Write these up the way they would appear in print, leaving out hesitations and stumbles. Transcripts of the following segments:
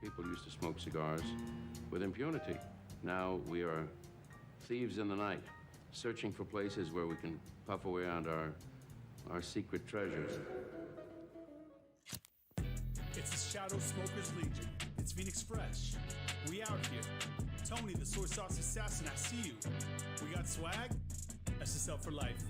People used to smoke cigars with impunity. Now we are thieves in the night, searching for places where we can puff away on our secret treasures. It's the Shadow Smokers Legion. It's Phoenix Fresh. We out here. Tony, the soy sauce assassin, I see you. We got swag? SSL for life.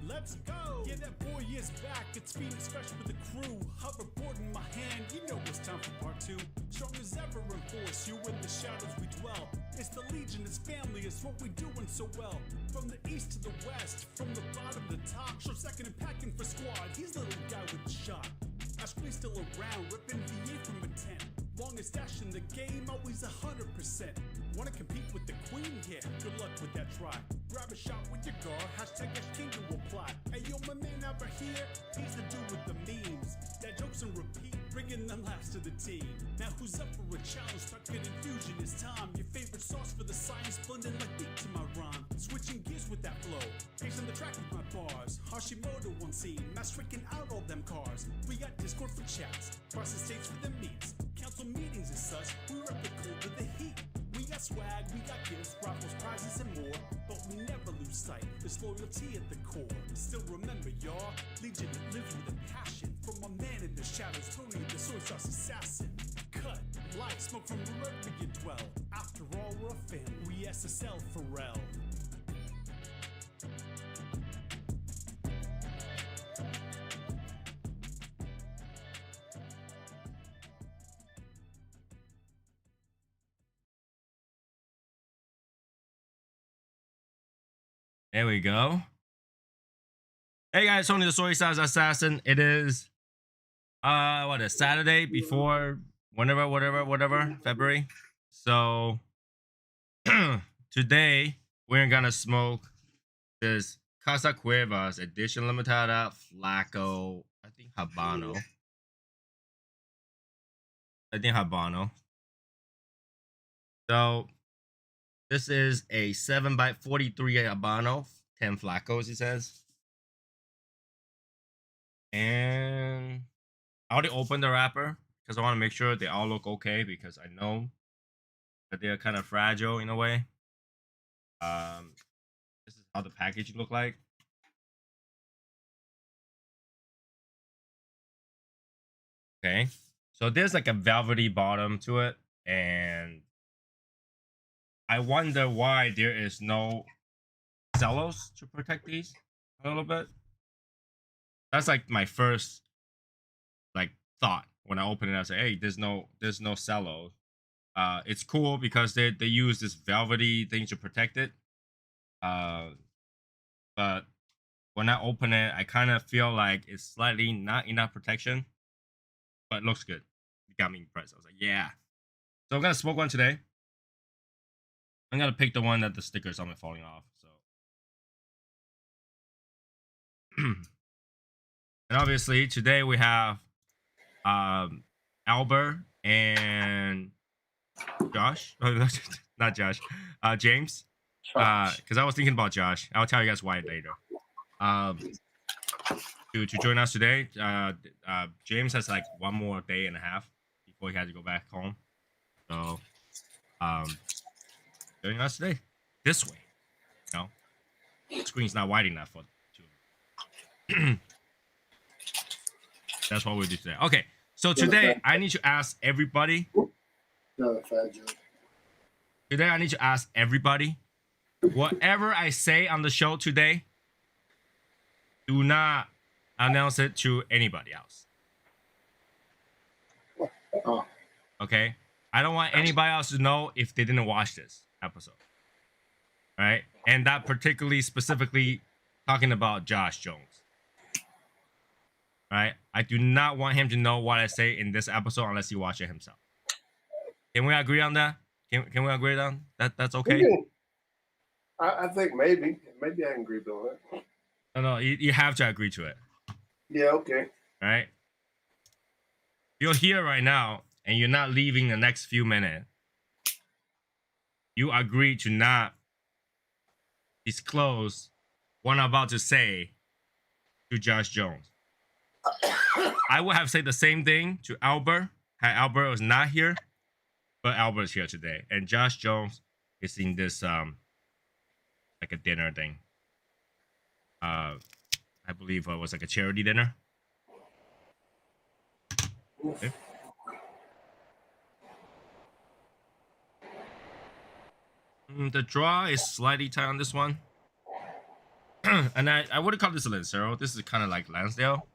Let's go! Yeah, that boy is back. It's Phoenix Fresh with the crew. Hoverboard in my hand, you know it's time for part two. Strong as ever in force, you in the shadows we dwell. It's the Legion, it's family, it's what we doing so well. From the east to the west, from the bottom to the top. Short second and packing for squad, he's the little guy with the shot. Ashby's still around, ripping VA from a 10. Longest dash in the game, always 100%. Wanna compete with the queen? Yeah, good luck with that try. Grab a shot with your guard, hashtag King to apply. Hey yo, my man over here, he's the dude with the memes. That jokes and repeat, bringing the laughs to the team. Now who's up for a challenge? Start getting fusion, it's time. Your favorite sauce for the science, blending like beat to my rhyme. Switching gears with that flow, pacing the track with my bars. Hashimoto on scene, mass freaking out all them cars. We got Discord for chats, cross the stage for the meets. Council meetings and such, we rep the cold to the heat. We got swag, we got gifts, raffles, prizes, and more. But we never lose sight, there's loyalty at the core. Still remember, y'all, Legion lives with a passion. From my man in the shadows, Tony, the soy sauce assassin. Cut, light, smoke from wherever you dwell. After all, we're a family, we SSL for rel. There we go. Hey guys, Tony the Soy Sauce Assassin. It is what is Saturday before whatever, February. So today we're gonna smoke this Casa Cuevas edition limitada Flaco. I think Habano. So this is a 7x43 Habano, 10 Flacos, he says. And I already opened the wrapper because I want to make sure they all look okay because I know that they're kind of fragile in a way. This is how the package look like. Okay, so there's like a velvety bottom to it, and I wonder why there is no cellos to protect these a little bit. That's like my first like thought when I open it. I say, hey, there's no cello. It's cool because they use this velvety thing to protect it. But when I open it, I kind of feel like it's slightly not enough protection, but it looks good. It got me impressed. I was like, yeah. So I'm gonna smoke one today. I'm gonna pick the one that the stickers on it falling off. So, and obviously today we have Albert and Josh. Oh, not Josh. James. Because I was thinking about Josh. I'll tell you guys why later. To join us today, James has like one more day and a half before he has to go back home. So, joining us today this way. You know, the screen's not wide enough for two. That's what we'll do today. Okay, so today I need to ask everybody. Today I need to ask everybody. Whatever I say on the show today, do not announce it to anybody else. Okay? I don't want anybody else to know if they didn't watch this episode. All right? And that particularly specifically talking about Josh Jones. All right? I do not want him to know what I say in this episode unless he watches it himself. Can we agree on that? Can we agree on that? That's okay? I think maybe I can agree to it. No, you have to agree to it. Yeah, okay. All right? You're here right now, and you're not leaving the next few minutes. You agree to not disclose what I'm about to say to Josh Jones. I would have said the same thing to Albert. Had Albert was not here. but Albert's here today, and Josh Jones is in this like a dinner thing. I believe it was like a charity dinner. Okay. The draw is slightly tight on this one. And I wouldn't call this a Lancero. This is kind of like Lansdale.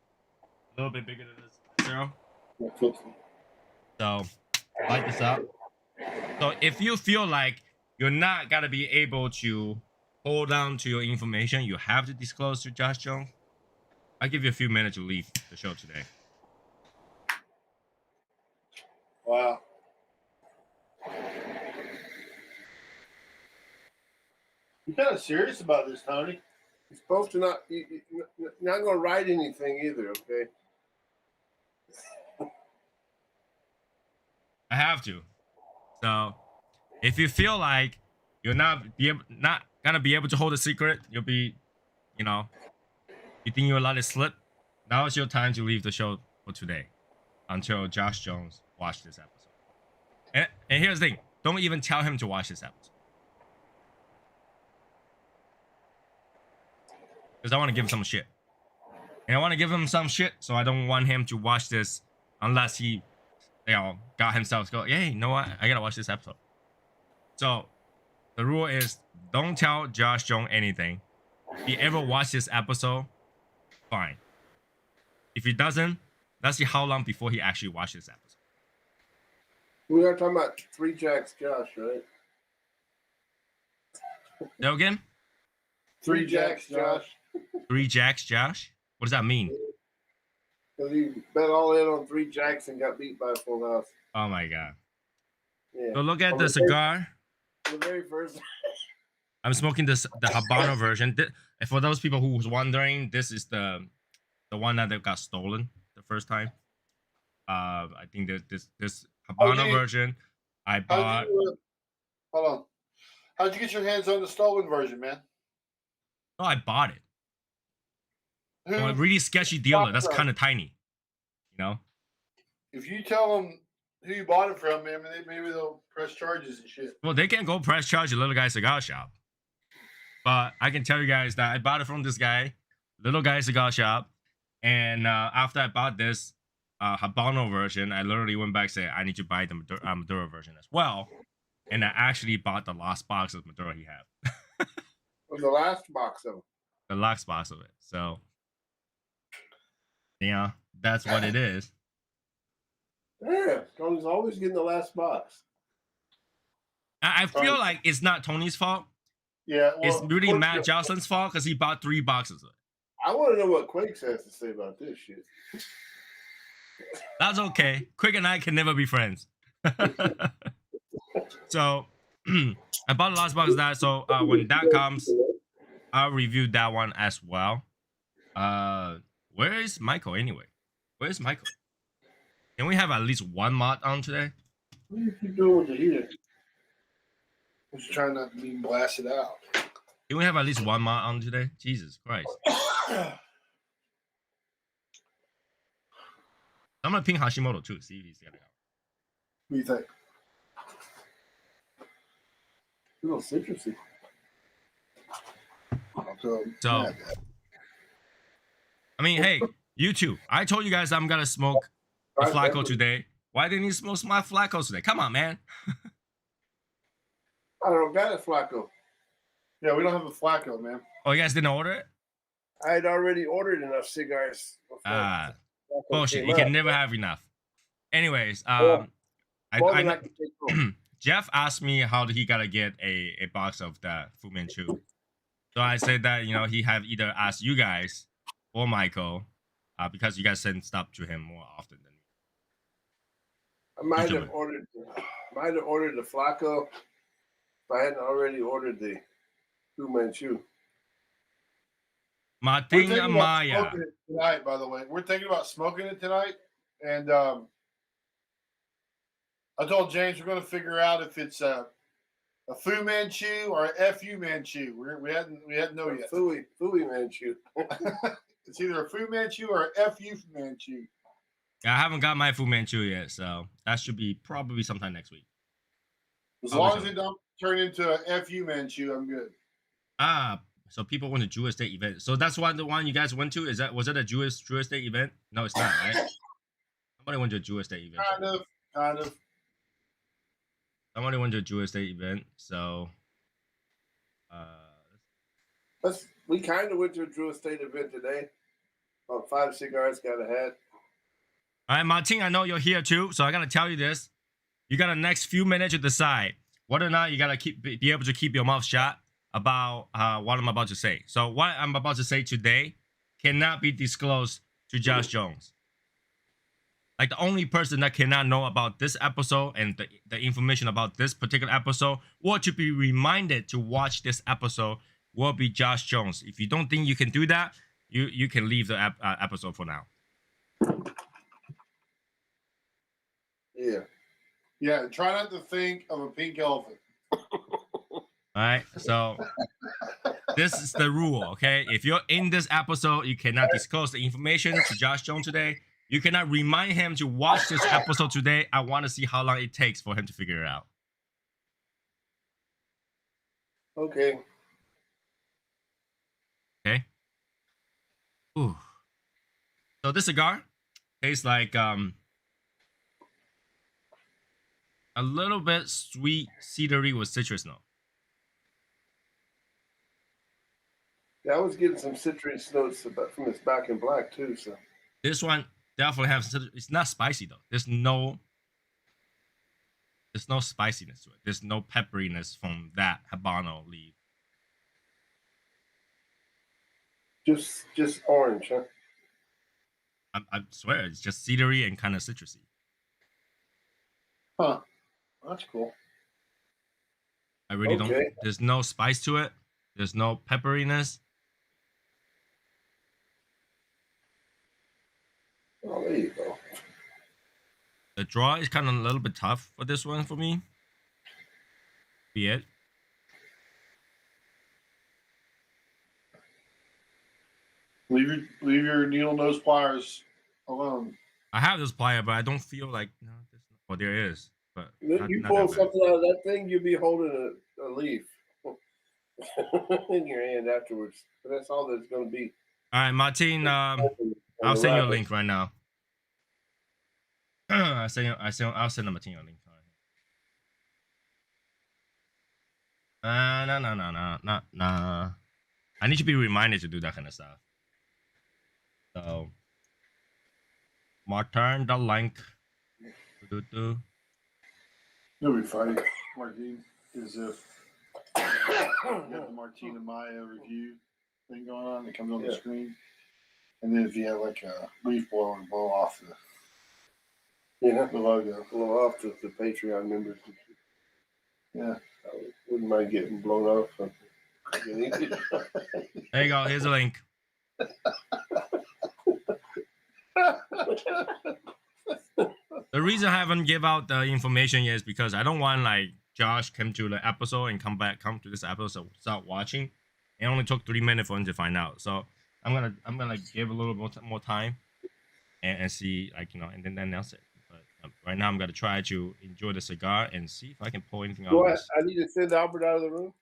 A little bit bigger than this Lancero. So, light this up. So, if you feel like you're not going to be able to hold on to your information, you have to disclose to Josh Jones. I'll give you a few minutes to leave the show today. Wow. You're kind of serious about this, Tony. You're supposed to not. You're not going to write anything either. Okay. I have to. So, if you feel like you're not gonna be able to hold a secret, you'll be, you think you'll let it slip. Now is your time to leave the show for today, until Josh Jones watch this episode. And here's the thing: don't even tell him to watch this episode, because I want to give him some shit, and I want to give him some shit, so I don't want him to watch this unless he, got himself go, hey, you know what? I gotta watch this episode. So the rule is don't tell Josh Jones anything. If he ever watch this episode, fine. If he doesn't, let's see how long before he actually watches this episode. We are talking about Three Jacks Josh, right? No again? Three Jacks Josh. Three Jacks Josh? What does that mean? Because he bet all in on Three Jacks and got beat by a full house. Oh my god. Yeah. So look at the cigar. The very first. I'm smoking the Habano version. For those people who was wondering, this is the one that got stolen the first time. I think that this Habano version I bought. Hold on. How'd you get your hands on the stolen version, man? No, I bought it. From a really sketchy dealer. That's kind of tiny. If you tell them who you bought it from, man, maybe they'll press charges and shit. Well, they can go press charge a little guy cigar shop. But I can tell you guys that I bought it from this guy, little guy cigar shop. And after I bought this Habano version, I literally went back and said, I need to buy the Maduro version as well. And I actually bought the last box of Maduro he had. The last box of it. The last box of it. So, yeah, that's what it is. Yeah, Tony's always getting the last box. I feel like it's not Tony's fault. Yeah, It's really Matt Jocelyn's fault because he bought 3 boxes of it. I want to know what Quakes has to say about this shit. That's okay. Quick and I can never be friends. So I bought the last box of that. So when that comes, I'll review that one as well. Where is Michael anyway? Where's Michael? Can we have at least one mod on today? What do you keep doing with the heater? I'm just trying not to be blasted out. Can we have at least one mod on today? Jesus Christ. I'm gonna ping Hashimoto too, see if he's getting out. What do you think? A little citrusy. So, I mean, hey, you too. I told you guys I'm gonna smoke the Flaco today. Why didn't you smoke my Flacos today? Come on, man. I don't got a Flaco. Yeah, we don't have a Flaco, man. Oh, you guys didn't order it? I had already ordered enough cigars. Ah, Flaco bullshit. came You up. can never have enough. Anyways, Well, More than I I can take home. Jeff asked me how he gotta get a box of the Fu Manchu. So I said that he have either asked you guys or Michael, because you guys send stuff to him more often than me. I might have ordered the Flaco if I hadn't already ordered the Fu Manchu. We're thinking Martin about Maya. smoking it tonight, by the way. We're thinking about smoking it tonight. And I told James we're going to figure out if it's a Fu Manchu or a FU Manchu. We hadn't know yet. Fui Manchu. It's either a Fu Manchu or a FU Manchu. Yeah, I haven't got my Fu Manchu yet, so that should be probably sometime next week. As long as it don't turn into a FU Manchu, I'm good. Ah, so people went to Jewish Day event. So that's the one you guys went to? Was it a Jewish Day event? No, it's not, right? Somebody went to a Jewish Day event. Kind of. Somebody went to a Jewish Day event, so we kind of went to a Jewish State event today. About 5 cigars, got a hat. All right, Martin, I know you're here too, so I gotta tell you this. You got the next few minutes to decide whether or not you gotta be able to keep your mouth shut about what I'm about to say. So what I'm about to say today cannot be disclosed to Josh Jones. Like the only person that cannot know about this episode and the information about this particular episode, or to be reminded to watch this episode, will be Josh Jones. If you don't think you can do that, you can leave the episode for now. Yeah. Try not to think of a pink elephant. All right, so this is the rule, okay? If you're in this episode, you cannot disclose the information to Josh Jones today. You cannot remind him to watch this episode today. I want to see how long it takes for him to figure it out. Okay. Okay. Ooh. So this cigar tastes like a little bit sweet, cedary with citrus note. Yeah, I was getting some citrus notes from this Back in Black too. So this one definitely has. It's not spicy though. There's no spiciness to it. There's no pepperiness from that Habano leaf. Just orange, huh? I swear, it's just cedary and kind of citrusy. Huh. That's cool. I really don't. There's no spice to it. There's no pepperiness. Oh, there you go. The draw is kind of a little bit tough for this one for me. Be it. Leave your needle nose pliers alone. I have this plier, but I don't feel like well, there is, but you pull something out of that thing, you'll be holding a leaf in your hand afterwards. But that's all that's going to be. All right, Martin. I'll send you a link right now. I'll send Martin a link. No. I need to be reminded to do that kind of stuff. So, Martin, the link. It'll be funny, Martin, is if you have the Martina Maya review thing going on that comes on the screen, and then if you have like a leaf blower and blow off the logo, blow off the Patreon members. Yeah, I wouldn't mind getting blown off. There you go. Here's a link. The reason I haven't give out the information yet is because I don't want like Josh come to the episode and come to this episode start watching. It only took 3 minutes for him to find out. So I'm gonna give a little more time and see, like, you know, and then announce it. But right now I'm gonna try to enjoy the cigar and see if I can pull anything out of this. I need to send Albert out of the room.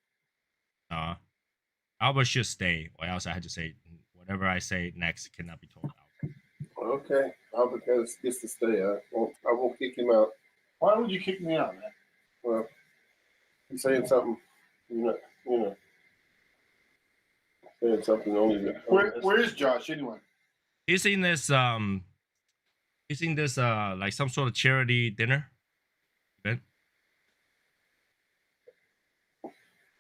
Albert should stay, or else I had to say whatever I say next cannot be told out. Okay, Albert gets to stay. I won't kick him out. Why would you kick me out, man? Well, he's saying something, you know, saying something only. Where is Josh anyway? He's in this like some sort of charity dinner event.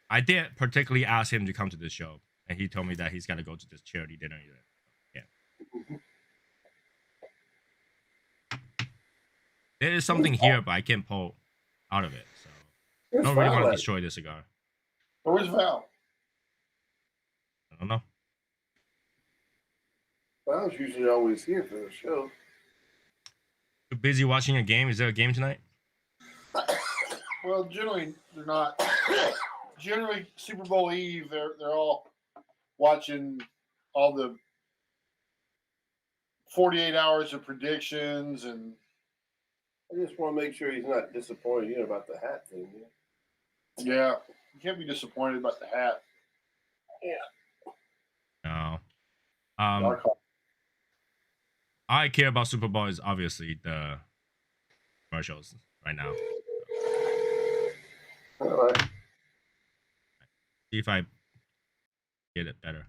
I did particularly ask him to come to this show, and he told me that he's got to go to this charity dinner event. Yeah. There is something here, but I can't pull out of it. So I don't really want to destroy this cigar. Where's Val? I don't know. Val's usually always here for the show. Too busy watching a game? Is there a game tonight? Well, generally they're not. Generally, Super Bowl Eve, they're all watching all the 48 hours of predictions, and I just want to make sure he's not disappointed about the hat thing. Yeah, you can't be disappointed about the hat. No. I care about Super Bowl is obviously the commercials right now. All right. See if I get it better.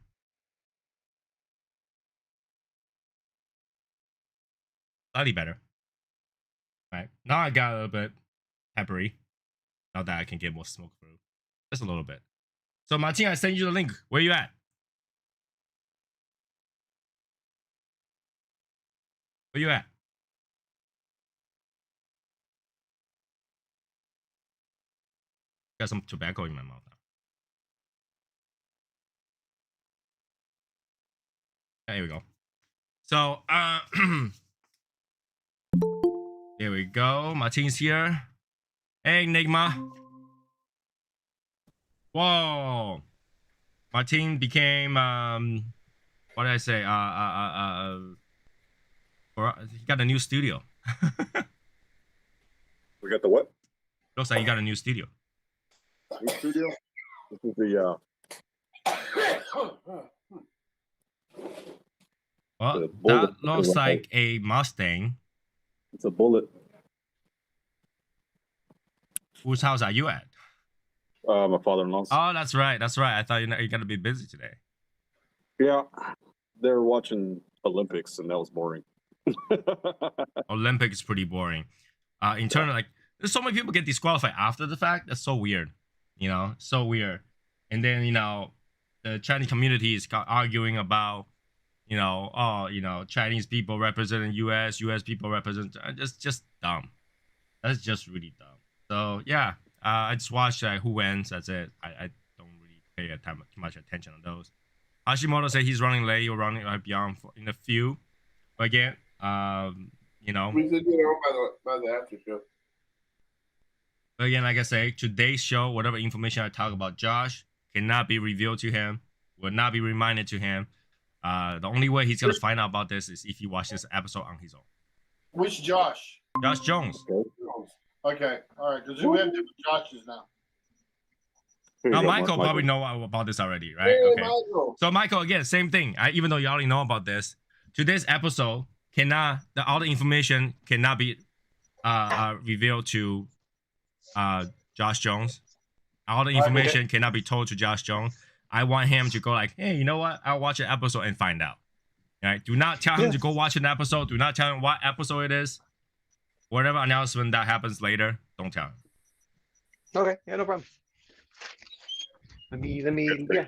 Slightly better. Right. Now I got a little bit peppery. Now that I can get more smoke through. Just a little bit. So Martin, I sent you the link. Where you at? Where you at? Got some tobacco in my mouth now. Here we go. So here we go. Martin's here. Hey Enigma. Whoa. Martin became what did I say? He got a new studio. We got the what? Looks like he got a new studio. New studio? This is the Well, that looks like a Mustang. it's a bullet. Whose house are you at? My father-in-law's. Oh, that's right. That's right. I thought you're gonna be busy today. Yeah, they were watching Olympics, and that was boring. Olympic is pretty boring. In terms of like, there's so many people get disqualified after the fact. That's so weird. You know, so weird. And then the Chinese community is arguing about, Chinese people representing U.S. people represent. Just dumb. That's just really dumb. So yeah, I just watched who wins. That's it. I don't really pay too much attention on those. Hashimoto said he's running late or running right beyond in a few. But again, We did get on by the after show. But again, like I say, today's show, whatever information I talk about Josh, cannot be revealed to him, will not be reminded to him. The only way he's gonna find out about this is if he watches this episode on his own. Which Josh? Josh Jones. Okay, all right, because we have different Joshes now. Now, Michael probably know about this already, right? Hey, Okay. Michael. So, Michael, again, same thing. Even though you already know about this, today's episode all the information cannot be revealed to Josh Jones. All the information cannot be told to Josh Jones. I want him to go like, hey, you know what? I'll watch an episode and find out. All right? Do not tell him to go watch an episode. Do not tell him what episode it is. Whatever announcement that happens later, don't tell him. Okay, yeah, no problem. Let me, yeah.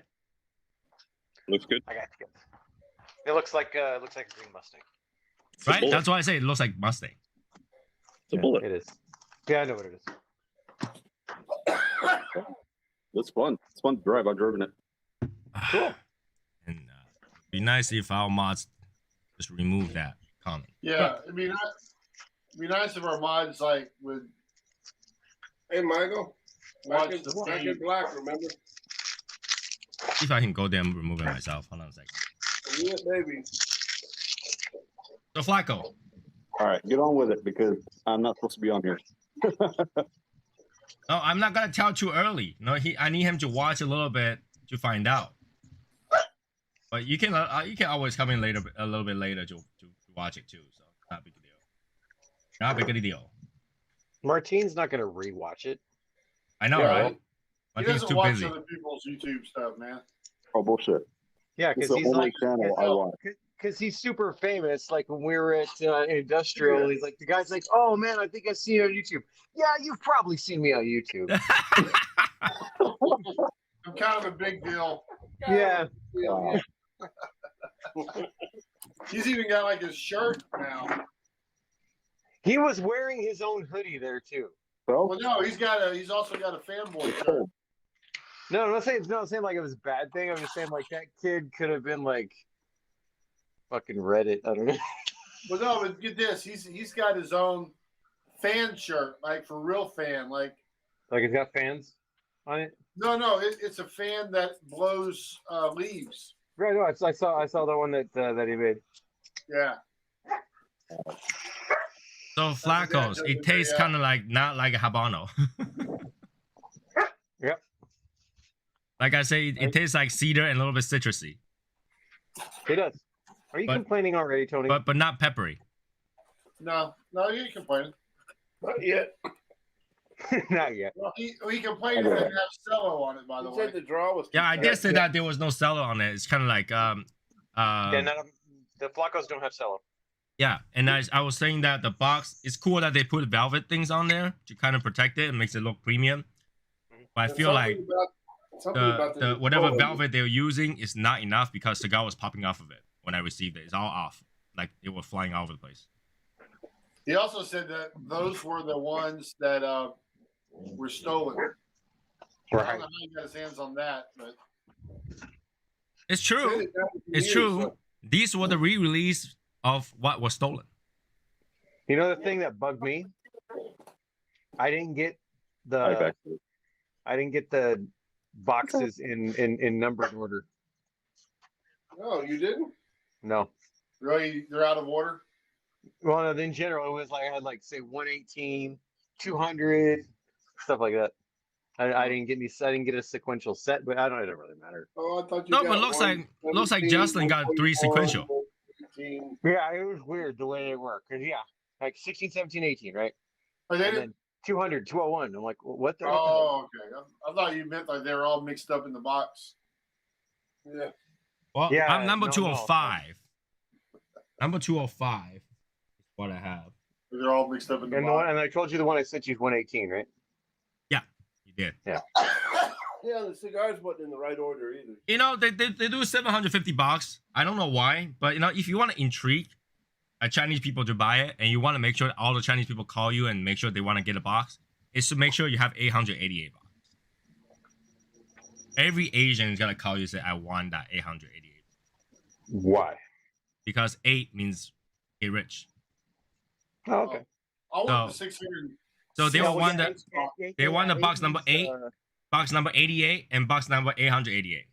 Looks good. I got you. It looks like a green Mustang. Right? That's why I say it looks like Mustang. It's a bullet. It is. Yeah, I know what it is. It's fun. It's fun to drive. I've driven it. Cool. And it'd be nice if our mods just remove that comment. Yeah, it'd be nice if our mods like would. Hey, Michael. Watch Back the in black, remember? See if I can go there and remove it myself. Hold on a second. Yeah, baby. So, Flaco. All right, get on with it because I'm not supposed to be on here. No, I'm not gonna tell too early. No, I need him to watch a little bit to find out. But you can always come in later, a little bit later to watch it too. So not a big deal. Not a big deal. Martine's not gonna rewatch it. I know, Yeah, right? He Martin's doesn't too watch busy. other people's YouTube stuff, man. Oh, bullshit. Yeah, It's because the he's only like, channel I watch. because he's super famous. Like when we were at Industrial, he's like the guy's like, "Oh man, I think I've seen you on YouTube." Yeah, you've probably seen me on YouTube. I'm kind of a big deal. Yeah. Wow. He's even got like his shirt now. He was wearing his own hoodie there too. So, Well, no, he's also got a fanboy shirt. No, I'm not saying like it was a bad thing. I'm just saying like that kid could have been like fucking Reddit. I don't know. Well, no, but get this. He's got his own fan shirt, like for real fan. Like Like it's got fans on it. no, it's a fan that blows leaves. Right. No, I saw the one that he made. Yeah. So Flacos, it tastes kind of like not like a Habano. Like I say, it tastes like cedar and a little bit citrusy, It does. Are you complaining already, Tony? but not peppery. No, you ain't complaining. Not yet. Not yet. Well, he complained it didn't have cello on it, by the He way. said the draw was. Yeah, I did say that there was no cello on it. It's kind of like Yeah, the Flacos don't have cello. Yeah, and I was saying that the box, it's cool that they put velvet things on there to kind of protect it and makes it look premium. But I feel like the whatever velvet they were using is not enough because cigar was popping off of it when I received it. It's all off, like it was flying all over the place. He also said that those were the ones that were stolen. I don't know how he got his hands on that, but it's true. It's true. These were the re-release of what was stolen. You know the thing that bugged me? I didn't get the boxes in numbered order. No, you didn't? No. really they're out of order. Well, no, in general, it was like I had like say 118, 200, stuff like that. I didn't get any. I didn't get a sequential set, but I don't. It doesn't really matter. Oh, I thought you No, got but looks like Justin got 3 sequential. 18. Yeah, it was weird the way it worked. Cause yeah, like 16, 17, 18, right? Oh, they And did? then 200, 201. I'm like, what the? Oh, okay. I thought you meant like they were all mixed up in the box. Yeah. Well, Yeah, I'm number no, 205. Number 205 is what I have. They're all mixed up in the And box. I told you the one I sent you is 118, right? Yeah, you did. Yeah. Yeah, the cigars wasn't in the right order either. You know, they do $750. I don't know why, but you know, if you want to intrigue Chinese people to buy it, and you want to make sure all the Chinese people call you and make sure they want to get a box, is to make sure you have 888 boxes. Every Asian is gonna call you and say, "I want that 888." Why? Because 8 means get rich. Oh, okay. I want So- the 600. So they Yeah, will want the they want the box number 8, means, box number 88, and box number 888.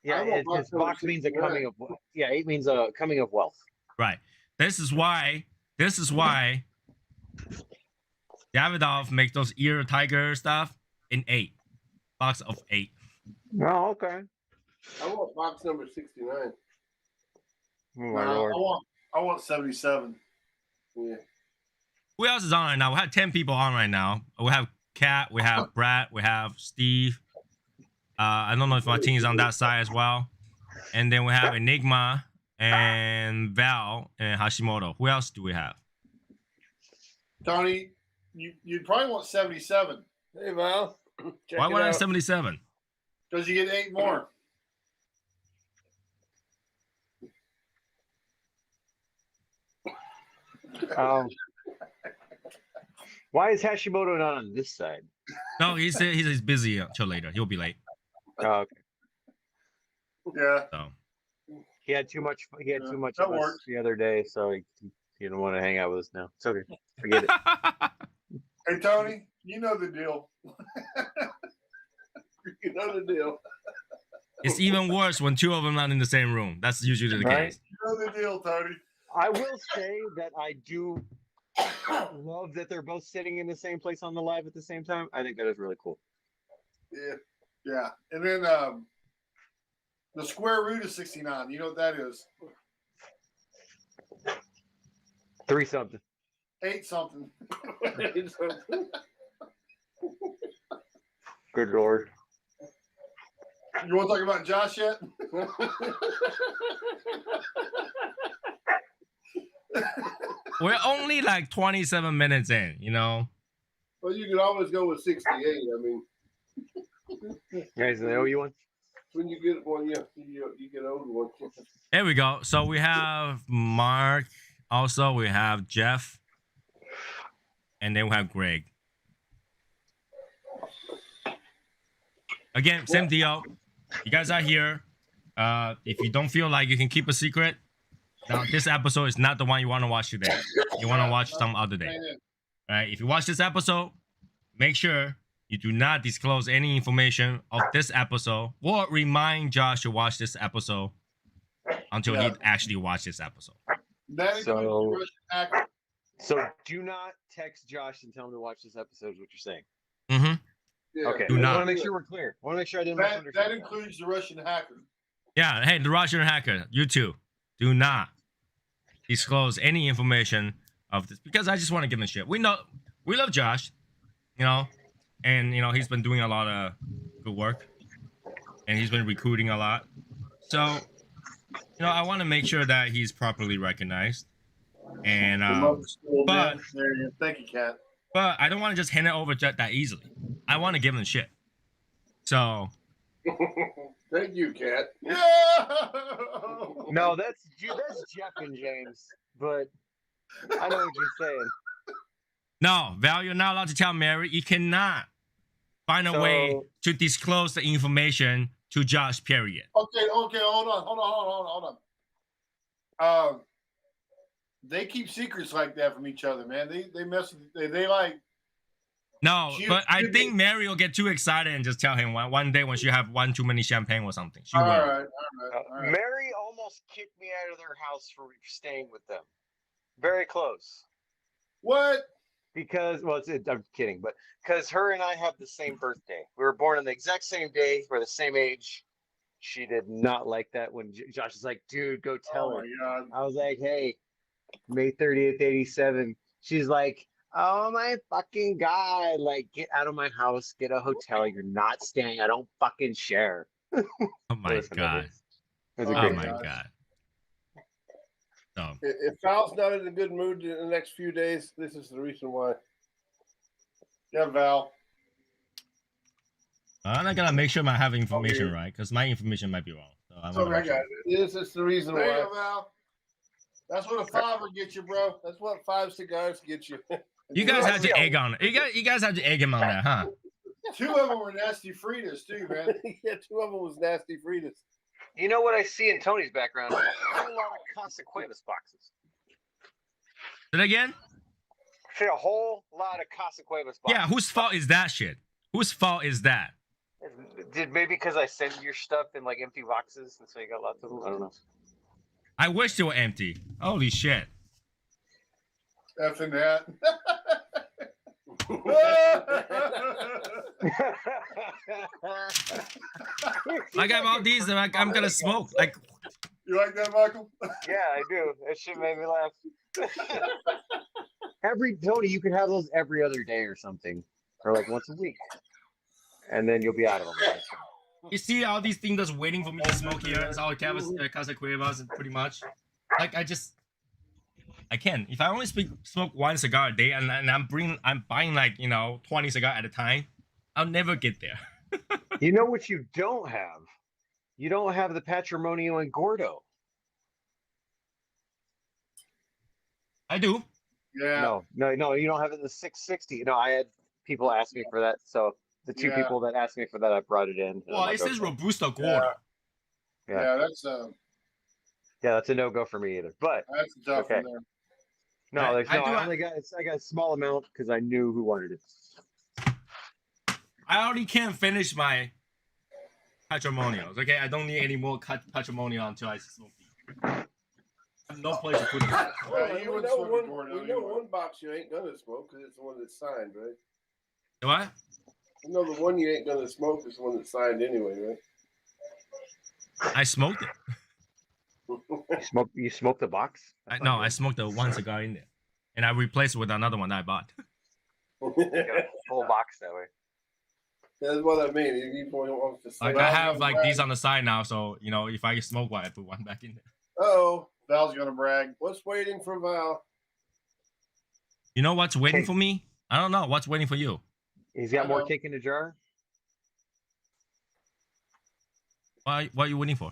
yeah, I want it's box number box means a 69. coming of. Yeah, 8 means a coming of wealth. Right. This is why Davidoff makes those ear tiger stuff in 8. Box of 8. Oh, okay. I want box number 69. Oh, my lord. I want 77. Yeah. Who else is on right now? We have 10 people on right now. We have Kat, we have Brad, we have Steve. I don't know if Martin is on that side as well. And then we have Enigma and Val and Hashimoto. Who else do we have? Tony, you'd probably want 77 Hey, Val. Check Why it would I out. 77? because you get 8 more. Why is Hashimoto not on this side? No, he's busy until later. He'll be late. Oh, okay. Yeah. So He had too much. He had too much that of us works. the other day, so he didn't want to hang out with us now. It's okay. Forget it. Hey, Tony, you know the deal. You know the deal. it's even worse when 2 of them not in the same room. That's usually the Right. case. You know the deal, Tony. I will say that I do love that they're both sitting in the same place on the live at the same time. I think that is really cool. Yeah. Yeah. And then the square root of 69. You know what that is? 3 something. 8 something. Good lord. You want to talk about Josh yet? We're only like 27 minutes in, you know. Well, you could always go with 68. I mean, Guys, they owe you one? when you get one, you get old one. There we go. So we have Mark. Also, we have Jeff. And then we have Greg. Again, same deal. You guys are here. If you don't feel like you can keep a secret, now this episode is not the one you want to watch today. You want to watch some other day. All right? If you watch this episode, make sure you do not disclose any information of this episode or remind Josh to watch this episode until he actually watches this episode. That includes the Russian hacker. So do not text Josh and tell him to watch this episode is what you're saying. Mm-hmm. Yeah. Okay. Do I not. want to make sure we're clear. I want to make sure I didn't That misunderstand. includes the Russian hacker. Yeah, hey, the Russian hacker, you too. Do not disclose any information of this because I just want to give him shit. We love Josh, you know, and you know he's been doing a lot of good work, and he's been recruiting a lot. So, you know, I want to make sure that he's properly recognized, and but There you go. Thank you, Kat. but I don't want to just hand it over that easily. I want to give him shit. So. Thank you, Kat. Yeah. No, that's Jeff and James, but I know what you're saying. No, Val, you're not allowed to tell Mary. You cannot find a way to disclose the information to Josh, period. Okay, hold on. They keep secrets like that from each other, man. They like. No, but I think Mary will get too excited and just tell him one day when she have one too many champagne or something. She will. All right. Mary almost kicked me out of their house for staying with them. Very close. What? Because, well, I'm kidding, but because her and I have the same birthday. We were born on the exact same day. We're the same age. She did not like that when Josh was like, dude, go tell her. Oh, my God. I was like, hey, May 30th, 87. She's like, oh my fucking God. Like, get out of my house. Get a hotel. You're not staying. I don't fucking share. Oh my God. It was a Oh great my time. God. So, If Val's not in a good mood in the next few days, this is the reason why. Yeah, Val. I'm not gonna make sure I have information right because my information might be wrong. So I want to make sure. This is the reason There you why. go, Val. That's what a 5 will get you, bro. That's what 5 cigars get you. You guys have to egg on it. You guys have to egg him on that, huh? 2 of them were nasty Fritas too, man. Yeah, 2 of them was nasty Fritas. You know what I see in Tony's background? A whole lot of Casa Cuevas boxes. Say it again? I see a whole lot of Casa Cuevas boxes. Yeah, whose fault is that shit? Whose fault is that? Did maybe because I send your stuff in like empty boxes, and so you got lots of them? I don't know. I wish they were empty. Holy shit. Effing that. I got all these and I'm gonna smoke. Like, You like that, Michael? Yeah, I do. That shit made me laugh. Tony, you can have those every other day or something, or like once a week, and then you'll be out of them. you see all these things just waiting for me to smoke here. It's all Casa Cuevas and pretty much. Like, I can't. If I only smoke one cigar a day and I'm buying like, 20 cigars at a time, I'll never get there. You know what you don't have? You don't have the Patrimonio and Gordo. I do. Yeah. No, you don't have it in the 660. No, I had people ask me for that. So the two people that asked me for that, I brought it in. Well, it says Robusto Gordo. Yeah, that's a no-go for me either. But that's tough in there. no, I got a small amount because I knew who wanted it. I already can't finish my patrimonials. Okay, I don't need any more patrimonial until I smoke these. I have no place to put it. We know one box you ain't gonna smoke because it's the one that's signed, right? What? You know the one you ain't gonna smoke is the one that's signed anyway, right? I smoked it. You smoked the box? I smoked the one cigar in there, and I replaced it with another one that I bought. Full box that way. That's what I mean. You want to Like I have like these on the side now, so if I smoke one, I put one back in there. Oh, Val's gonna brag. What's waiting for Val? You know what's waiting for me? I don't know. What's waiting for you? He's got more cake in the jar. What are you waiting for?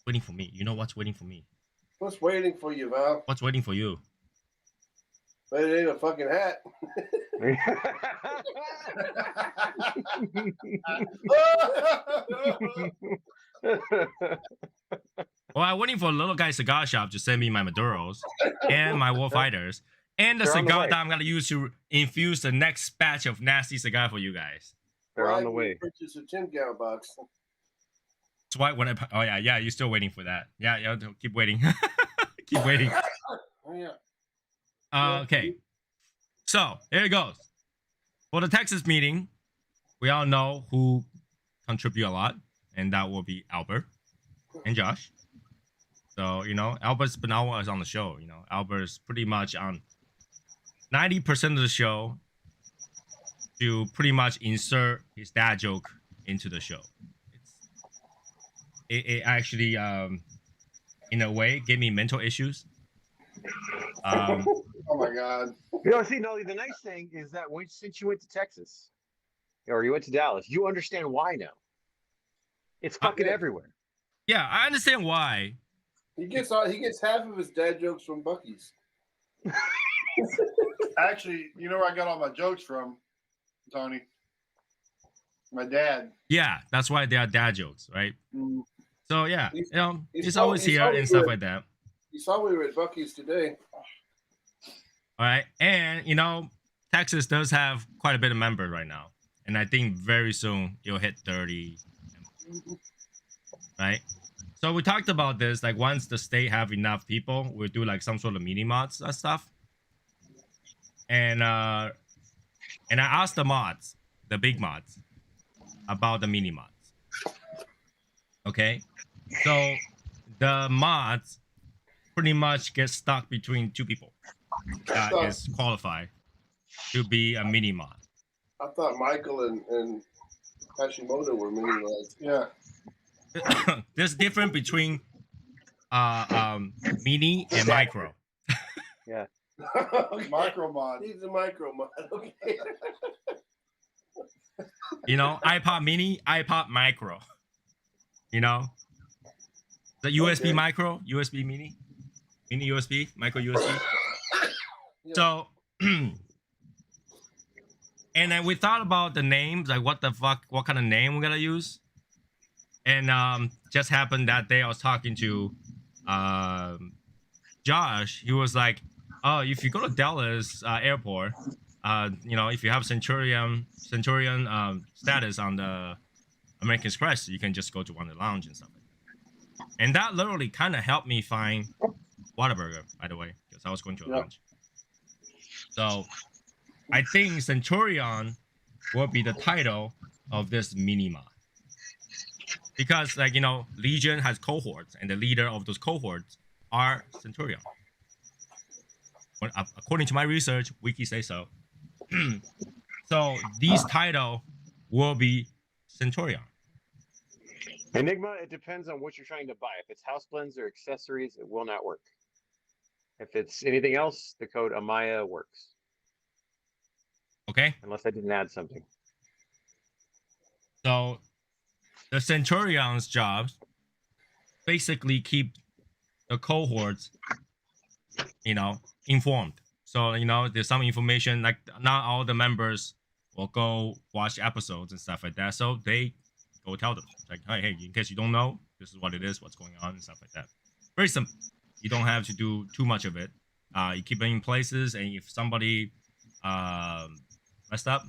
Waiting for me. You know what's waiting for me? What's waiting for you, Val? What's waiting for you? But it ain't a fucking hat. Well, I'm waiting for a little guy cigar shop to send me my Maduros and my War Fighters and the cigar that I'm gonna use to infuse the next batch of nasty cigar for you guys. They're on the way. Purchase a 10-gallon box. That's why yeah, you're still waiting for that. Yeah, keep waiting. Keep waiting. Oh yeah. Okay. So here it goes. For the Texas meeting, we all know who contribute a lot, and that will be Albert and Josh. So, Albert's been always on the show. Albert's pretty much on 90% of the show to pretty much insert his dad joke into the show. It actually, in a way, gave me mental issues. Oh my God. See, no, the nice thing is that since you went to Texas or you went to Dallas, you understand why now. It's fucking everywhere. Yeah, I understand why. He gets half of his dad jokes from Buc-ee's. Actually, you know where I got all my jokes from, Tony? My dad. Yeah, that's why they are dad jokes, right? Mm. So yeah, he's always here and stuff like that. You saw we were at Buc-ee's today. All right, and Texas does have quite a bit of members right now, and I think very soon it'll hit 30. Right? So we talked about this, like once the state have enough people, we'll do like some sort of mini mods and stuff. And I asked the mods, the big mods, about the mini mods. Okay, so the mods pretty much get stuck between two people that is qualified to be a mini mod. I thought Michael and Hashimoto were mini mods. Yeah. There's difference between mini and micro. Yeah. Okay. Micro mod. He's a micro mod. Okay. iPod mini, iPod micro. The USB micro, USB mini USB, micro USB. Yeah. So, and then we thought about the names, like what the fuck, what kind of name we're gonna use. And just happened that day I was talking to Josh. He was like, "Oh, if you go to Dallas airport, if you have Centurion status on the American Express, you can just go to one of the lounge and stuff like that." And that literally kind of helped me find Whataburger, by the way, because I was going to a lounge. So I think Centurion will be the title of this mini mod. Because, Legion has cohorts, and the leader of those cohorts are Centurion. According to my research, Wiki say so. So these title will be Centurion. Enigma, it depends on what you're trying to buy. If it's house blends or accessories, it will not work. If it's anything else, the code Amaya works. Okay. Unless I didn't add something. So the Centurion's jobs basically keep the cohorts, informed. So, there's some information, like not all the members will go watch episodes and stuff like that. So they go tell them, like, hey, in case you don't know, this is what it is, what's going on and stuff like that. Very simple. You don't have to do too much of it. You keep it in places, and if somebody messed up,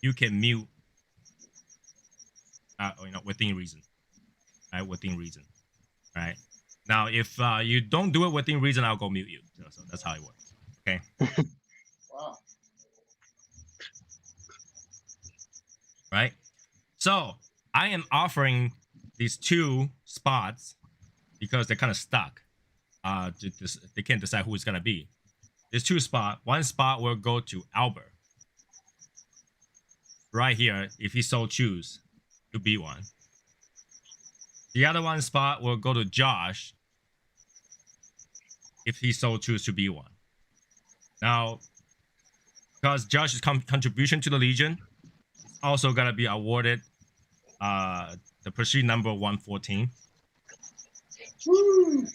you can mute within reason. Right? Within reason. Right? Now, if you don't do it within reason, I'll go mute you. So that's how it works. Okay? Wow. Right? So, I am offering these two spots because they're kind of stuck. They can't decide who it's going to be. There's two spots. One spot will go to Albert. Right here, if he so choose to be one. The other one spot will go to Josh if he so choose to be one. Now, because Josh's contribution to the Legion is also gonna be awarded the prestige number 114. Woo!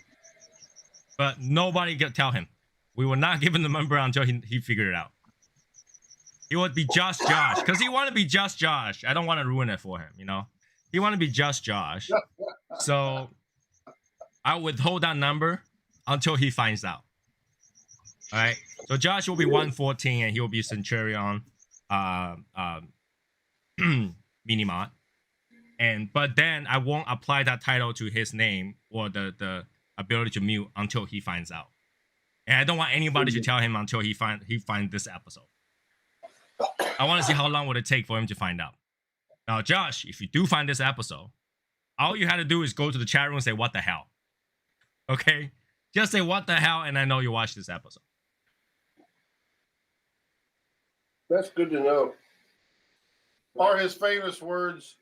But nobody can tell him. We will not give him the number until he figured it out. He would be just Josh, because he want to be just Josh. I don't want to ruin it for him, He want to be just Josh. So I withhold that number until he finds out. All right. So Josh will be 114, and he will be Centurion Minimod. But then I won't apply that title to his name or the ability to mute until he finds out. And I don't want anybody to tell him until he finds this episode. I want to see how long would it take for him to find out. Now, Josh, if you do find this episode, all you had to do is go to the chat room and say, what the hell? Okay? Just say, what the hell, and I know you watched this episode. That's good to know. Or his famous words,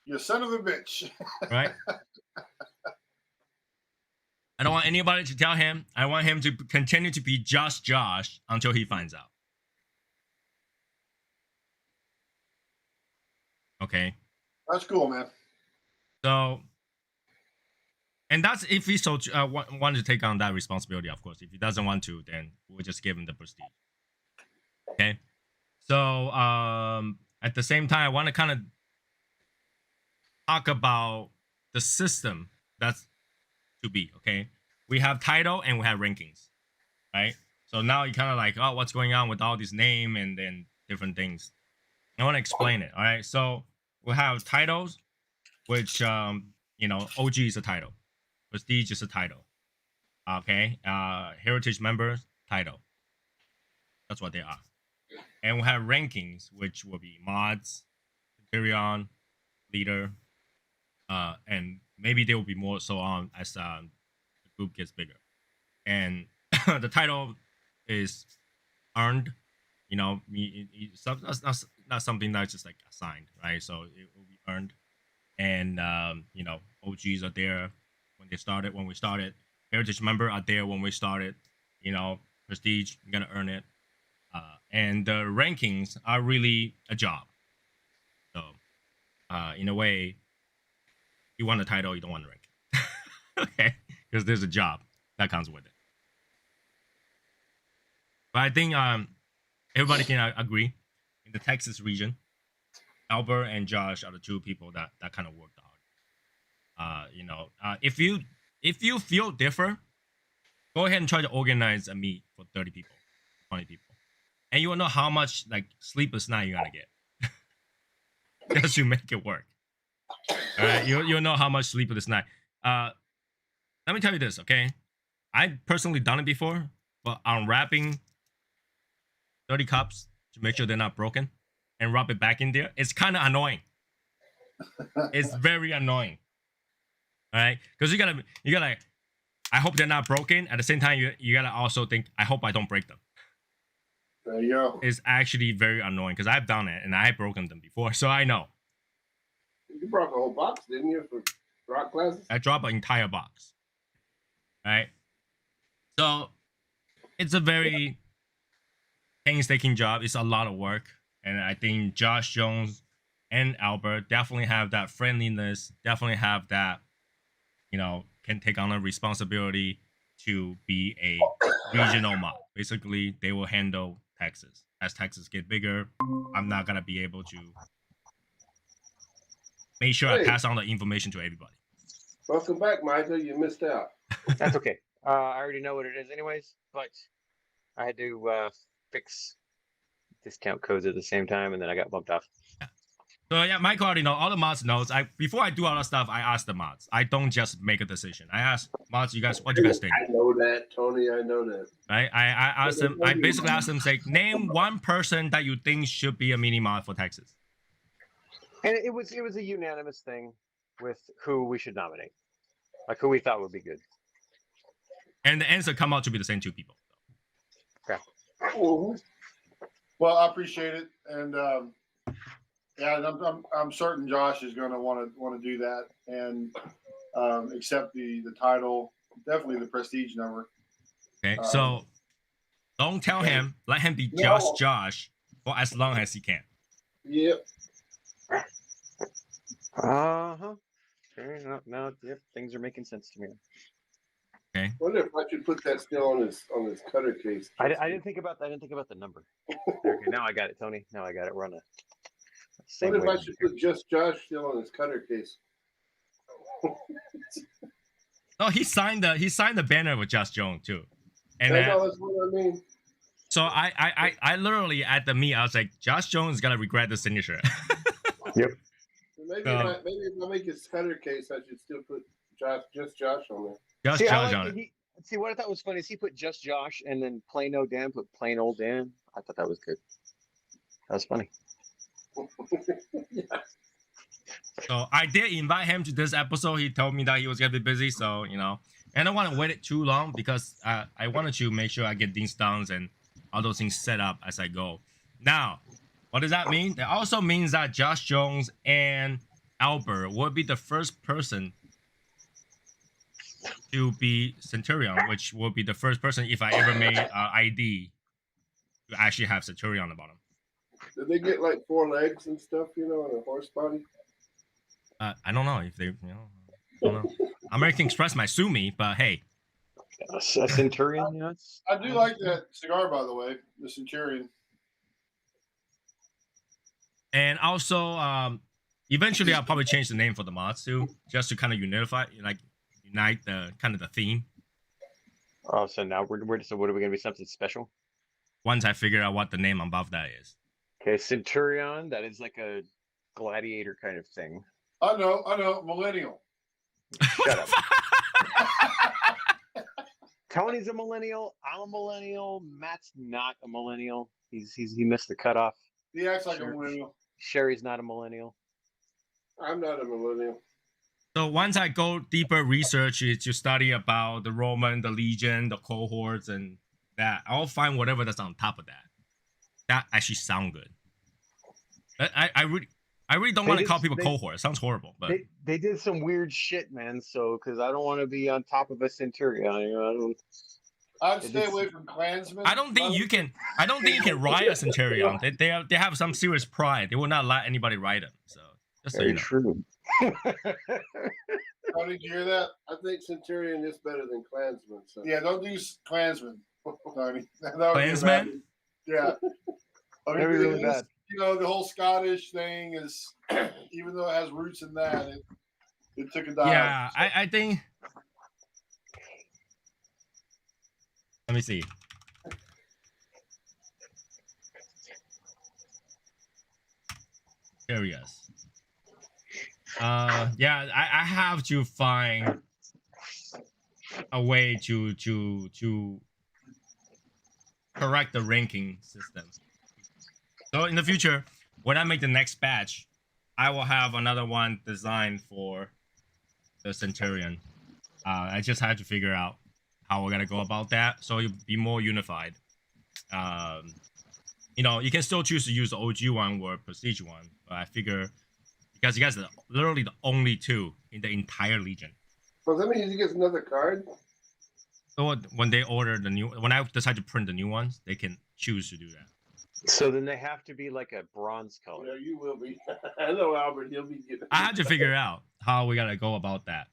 you son of a bitch. Right? I don't want anybody to tell him. I want him to continue to be just Josh until he finds out. Okay? That's cool, man. So, and that's if he so wanted to take on that responsibility, of course. If he doesn't want to, then we'll just give him the prestige. Okay? So, at the same time, I want to kind of talk about the system that's to be, okay? We have title and we have rankings, right? So now you kind of like, oh, what's going on with all these name and then different things. I want to explain it, all right? So we have titles, which, you know, OG is a title. Prestige is a title, okay? Heritage members, title. That's what they are. And we have rankings, which will be mods, Centurion, leader, and maybe there will be more so on as the group gets bigger. And the title is earned, you know, that's not something that's just like assigned, right? So it will be earned. And, you know, OGs are there when we started. Heritage member are there when we started. You know, prestige, you're going to earn it. And the rankings are really a job. So, in a way, you want a title, you don't want a ranking. Okay? Because there's a job that comes with it. But I think everybody can agree, in the Texas region, Albert and Josh are the two people that kind of worked hard. You know, if you feel different, go ahead and try to organize a meet for 30 people, 20 people. And you will know how much like sleepless night you're gonna get. Just to make it work. All right, you'll know how much sleepless night. Let me tell you this, okay? I personally done it before, but unwrapping 30 cups to make sure they're not broken and rub it back in there, it's kind of annoying. It's very annoying. All right, because you gotta. I hope they're not broken. At the same time, you gotta also think, I hope I don't break them. There you go. It's actually very annoying because I've done it and I've broken them before, so I know. You broke a whole box, didn't you, for rock classes? I dropped an entire box. Right? So it's a very painstaking job. It's a lot of work. And I think Josh Jones and Albert definitely have that friendliness, definitely have that, you know, can take on a responsibility to be a regional mob. Basically, they will handle Texas. As Texas get bigger, I'm not going to be able to make sure I pass on the information to everybody. Welcome back, Michael. You missed out. That's okay. I already know what it is anyways, but I had to fix discount codes at the same time, and then I got bumped off. Yeah. So yeah, Michael already know. All the mods knows. Before I do all that stuff, I ask the mods. I don't just make a decision. I ask mods, what do you guys think? I know that, Tony. I know that. Right? I ask them. I basically ask them, say, name one person that you think should be a mini mod for Texas. And it was a unanimous thing with who we should nominate, like who we thought would be good. And the answer come out to be the same two people. Okay. Well, I appreciate it, and yeah, I'm certain Josh is going to want to do that and accept the title, definitely the prestige number. Okay, so don't tell him. Let him be just Josh for as long as he can. Yep. Uh-huh. No, yep, things are making sense to me. Okay. I wonder if I should put that still on his cutter case. I didn't think about that. I didn't think about the number. Okay, now I got it, Tony. Now I got it. We're on the same What if way. I should put just Josh still on his cutter case? No, he signed the banner with Josh Jones too. And That's what I mean. so I literally at the meet I was like, Josh Jones is gonna regret the signature. Yep. Maybe if I make his cutter case, I should still put just Josh on there. Just See, Josh I on like it. See, what I thought was funny is he put just Josh and then plain old Dan put plain old Dan. I thought that was good. That was funny. So I did invite him to this episode. He told me that he was gonna be busy, so and I don't want to wait it too long because I wanted to make sure I get things done and all those things set up as I go. Now, what does that mean? That also means that Josh Jones and Albert will be the first person to be Centurion, which will be the first person if I ever made ID to actually have Centurion on the bottom. Did they get like 4 legs and stuff, and a horse body? I don't know if they, I don't know. American Express might sue me, but hey. A Centurion, I do like that cigar, by the way, the Centurion. And also, eventually I'll probably change the name for the mods too, just to kind of unite the kind of the theme. Oh, so now so what are we gonna be, something special? Once I figure out what the name above that is. Okay, Centurion. That is like a gladiator kind of thing. I know, millennial. Shut up. Tony's a millennial. I'm a millennial. Matt's not a millennial. He missed the cutoff. He acts like a millennial. Sherry's not a millennial. I'm not a millennial. So once I go deeper research to study about the Roman, the Legion, the cohorts, and that, I'll find whatever that's on top of that. That actually sound good. I really don't want to call people cohort. It sounds horrible, but they did some weird shit, man. So because I don't want to be on top of a Centurion, I'd stay away from Klansmen. I don't think you can ride a Centurion. They have some serious pride. They will not let anybody ride them. So just so you know. True. How did you hear that? I think Centurion is better than Klansman. So. Yeah, don't do Klansman, Tony. Klansman? Yeah. I mean, really bad. The whole Scottish thing is, even though it has roots in that, it took a dive. Yeah, I think. Let me see. Areas. Yeah, I have to find a way to correct the ranking system. So in the future, when I make the next batch, I will have another one designed for the Centurion. I just had to figure out how we're gonna go about that, so it'll be more unified. You can still choose to use the OG one or Prestige one, but I figure because you guys are literally the only 2 in the entire Legion. So that means he gets another card? So when they order when I decide to print the new ones, they can choose to do that. So then they have to be like a bronze color. Yeah, you will be. I know Albert. He'll be getting. I have to figure out how we gotta go about that,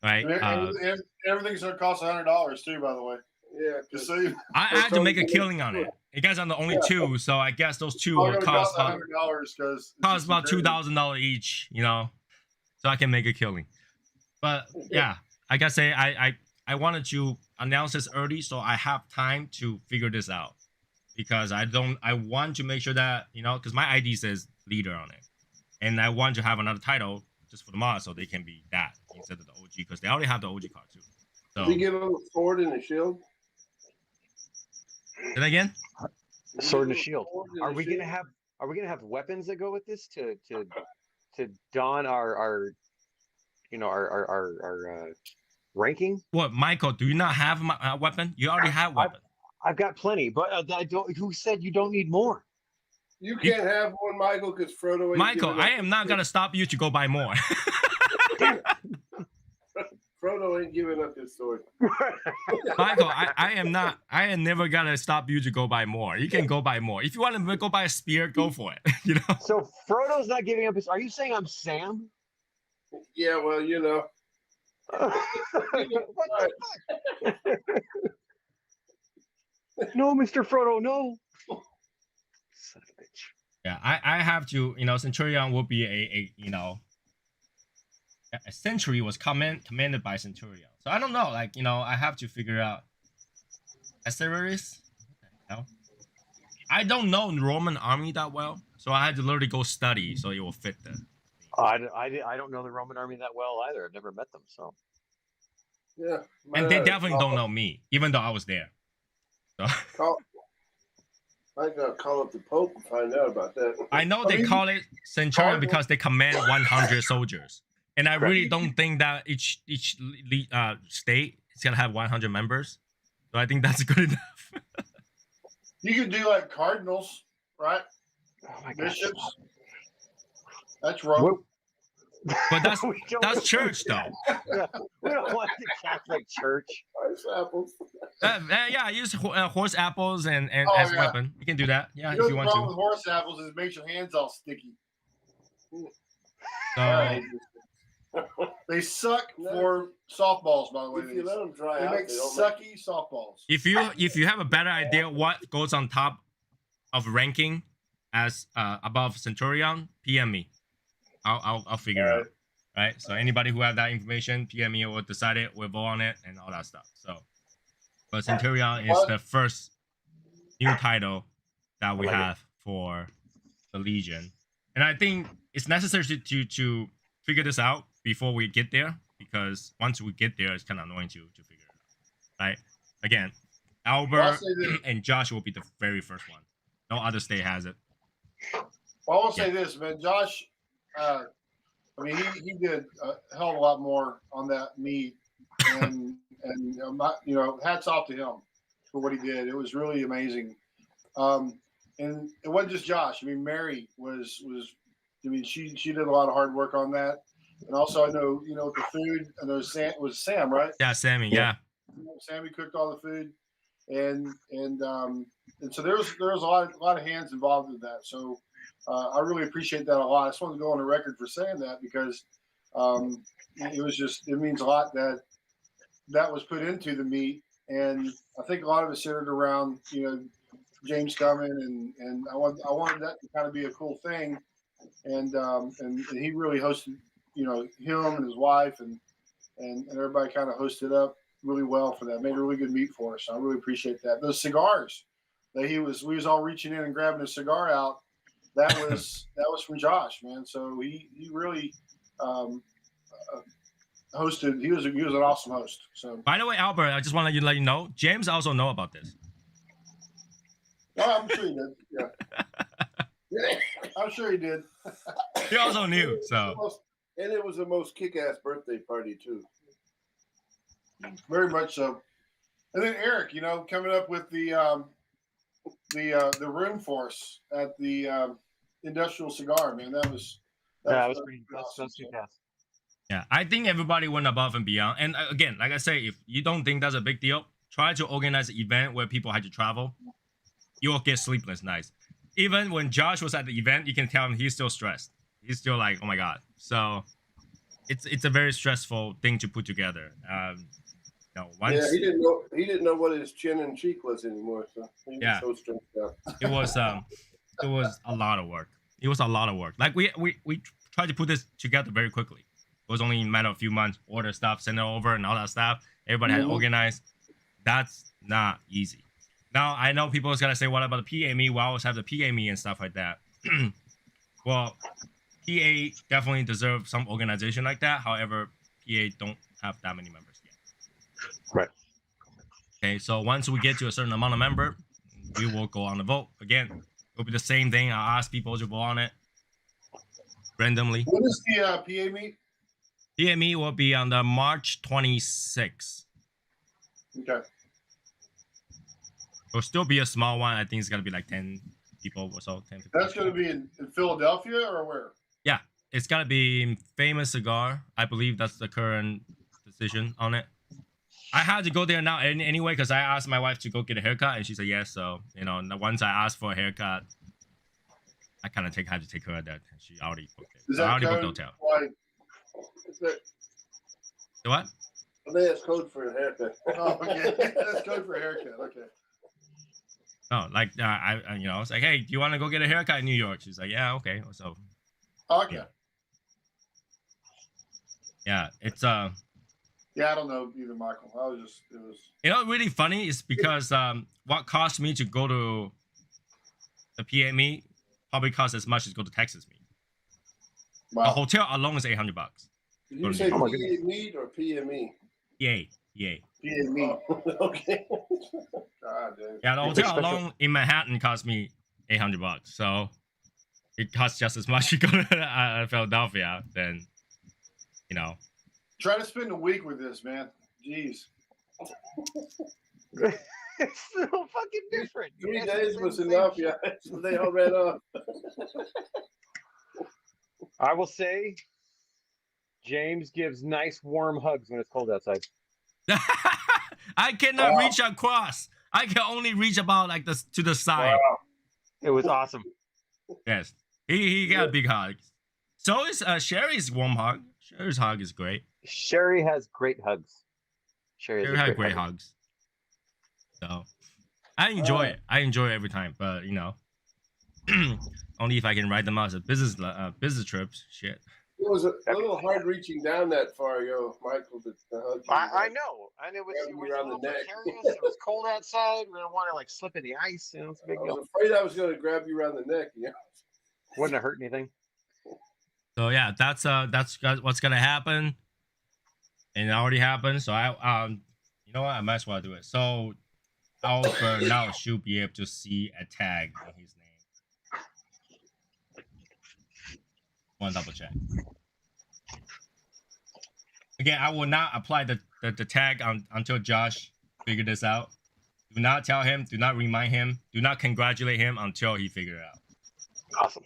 right? And everything's gonna cost $100 too, by the way. Yeah, just so you. I had to make a killing on it. You guys are the only 2, so I guess those 2 will cost $100 because cost about $2,000 each, so I can make a killing. But yeah, like I say, I wanted to announce this early so I have time to figure this out. Because I want to make sure that, because my ID says leader on it. And I want to have another title just for the mod so they can be that instead of the OG, because they already have the OG card too. So, did he get a little sword and a shield? Say that again? Sword and a shield. Are we gonna have weapons that go with this to don our ranking? What, Michael, do you not have a weapon? You already have weapon. I've got plenty, but I don't. Who said you don't need more? You can't have one, Michael, because Frodo ain't Michael, I am not gonna stop you to go buy more. Frodo ain't giving up his sword. Michael, I am never gonna stop you to go buy more. You can go buy more. If you want to go buy a spear, go for it. So Frodo's not giving up his. Are you saying I'm Sam? Yeah, well, What the fuck? No, Mr. Frodo, no. Son of a bitch. Yeah, I have to, Centurion will be a century was commanded by Centurion. So I don't know, I have to figure out. Asteris? What the hell? I don't know the Roman army that well, so I had to literally go study so it will fit the. I don't know the Roman army that well either. I've never met them, so. Yeah. And they definitely don't know me, even though I was there. So I gotta call up the Pope and find out about that. I know they call it Centurion because they command 100 soldiers, and I really don't think that each state is gonna have 100 members. So I think that's good enough. You could do like cardinals, right? Oh my gosh. Bishops. That's Rome. But that's church though. We don't want the Catholic Church. Horse apples. Yeah, use horse apples and as yeah. weapon. You can do that. Yeah, You know if you the want problem to. with horse apples is it makes your hands all sticky. So They suck for softballs, by the way. If you let them dry They out, make they don't sucky softballs. if you have a better idea what goes on top of ranking as above Centurion, PM me. I'll figure it out. Right. So anybody who have that information, PM me. We'll decide it. We'll vote on it and all that stuff. So, but Centurion is the first new title that we have for the Legion, and I think it's necessary to figure this out before we get there, because once we get there, it's kind of annoying to figure it out. Right. Again, Albert and Josh will be the very first one. No other state has it. Well, I will say this, man. Josh, I mean, he did a hell of a lot more on that meet, and you know, hats off to him for what he did. It was really amazing. And it wasn't just Josh. I mean, Mary was. I mean, she did a lot of hard work on that, and also I know, you know, the food. I know it was Sam, right? Yeah, Sammy. Yeah. Sammy cooked all the food, and so there was a lot of hands involved in that. So I really appreciate that a lot. I just wanted to go on the record for saying that, because it means a lot that was put into the meet, and I think a lot of it centered around, you know, James coming, and I wanted that to kind of be a cool thing, and he really hosted, you know, him and his wife and everybody kind of hosted up really well for that. Made a really good meet for us. So I really appreciate that. Those cigars that we was all reaching in and grabbing a cigar out. That was from Josh, man. So he really hosted. He was an awesome host. So by the way, Albert, I just want to let you know, James also know about this. Oh, I'm sure he did. Yeah, I'm sure he did. He also knew. So and it was the most kick-ass birthday party too. Very much so. And then Eric, you know, coming up with the room for us at the industrial cigar, man. That was pretty awesome. Yeah, I think everybody went above and beyond. And again, like I say, if you don't think that's a big deal, try to organize an event where people had to travel. You'll get sleepless nights. Even when Josh was at the event, you can tell him he's still stressed. He's still like, oh my god. So it's a very stressful thing to put together. Yeah, he didn't know what his chin and cheek was anymore. So he was so stressed out. It was a lot of work. It was a lot of work. Like we tried to put this together very quickly. It was only a matter of a few months. Order stuff, send it over, and all that stuff. Everybody had organized. That's not easy. Now I know people is gonna say, "What about the PME? We always have the PME and stuff like that." Well, PA definitely deserves some organization like that. However, PA don't have that many members yet. Right. Okay, so once we get to a certain amount of member, we will go on the vote. Again, it'll be the same thing. I'll ask people to vote on it randomly. When is the PA meet? PME will be on the March 26th. Okay. It'll still be a small one. I think it's gonna be like 10 people or so. 10, 15 That's gonna be in Philadelphia or where? Yeah, it's gotta be in Famous Cigar. I believe that's the current decision on it. I had to go there now anyway because I asked my wife to go get a haircut and she said yes. So you know, once I asked for a haircut, I kind of had to take her there. She already booked it. Is that I already booked code? the hotel. Like, The what? I think that's code for a haircut. oh, okay. That's code for a haircut. Okay. No, like I I was like, hey, do you want to go get a haircut in New York? She's like, yeah, okay. So Okay. yeah, it's Yeah, I don't know either, Michael. It was. You know, really funny is because what cost me to go to the PME probably cost as much as go to Texas meet. Wow. The hotel alone is $800. Did you say PA meet or PME? PA. PA. PA me. Okay. God, dude. Yeah, the Is there hotel special- alone in Manhattan cost me $800. So it costs just as much to go to Philadelphia than, you know. Try to spend a week with this, man. Jeez. It's so fucking different. 3 You guys days say was the same enough. shit. Yeah, so they all ran off. I will say, James gives nice warm hugs when it's cold outside. I cannot Wow. reach across. I can only reach about like this to the side. Wow. It was awesome. Yes, he got a big hug. So is Sherry's warm hug. Sherry's hug is great. Sherry has great hugs. Sherry has Sherry a had great hugger. hugs. So I enjoy it. I enjoy it every time. But you know, only if I can write them out as a business trips. Shit. It was a little hard reaching down that far, Michael, to hug you. I know. And it was Grabbing you a around the little neck. precarious. It was cold outside. We didn't want to like slip in the ice. You know, it's a big I deal. was afraid I was going to grab you around the neck. Wouldn't have hurt anything. So yeah, that's what's gonna happen, and it already happened. So you know what? I might as well do it. So Alpha now should be able to see a tag in his name. Want to double check. Again, I will not apply the tag until Josh figure this out. Do not tell him. Do not remind him. Do not congratulate him until he figure it out. Awesome.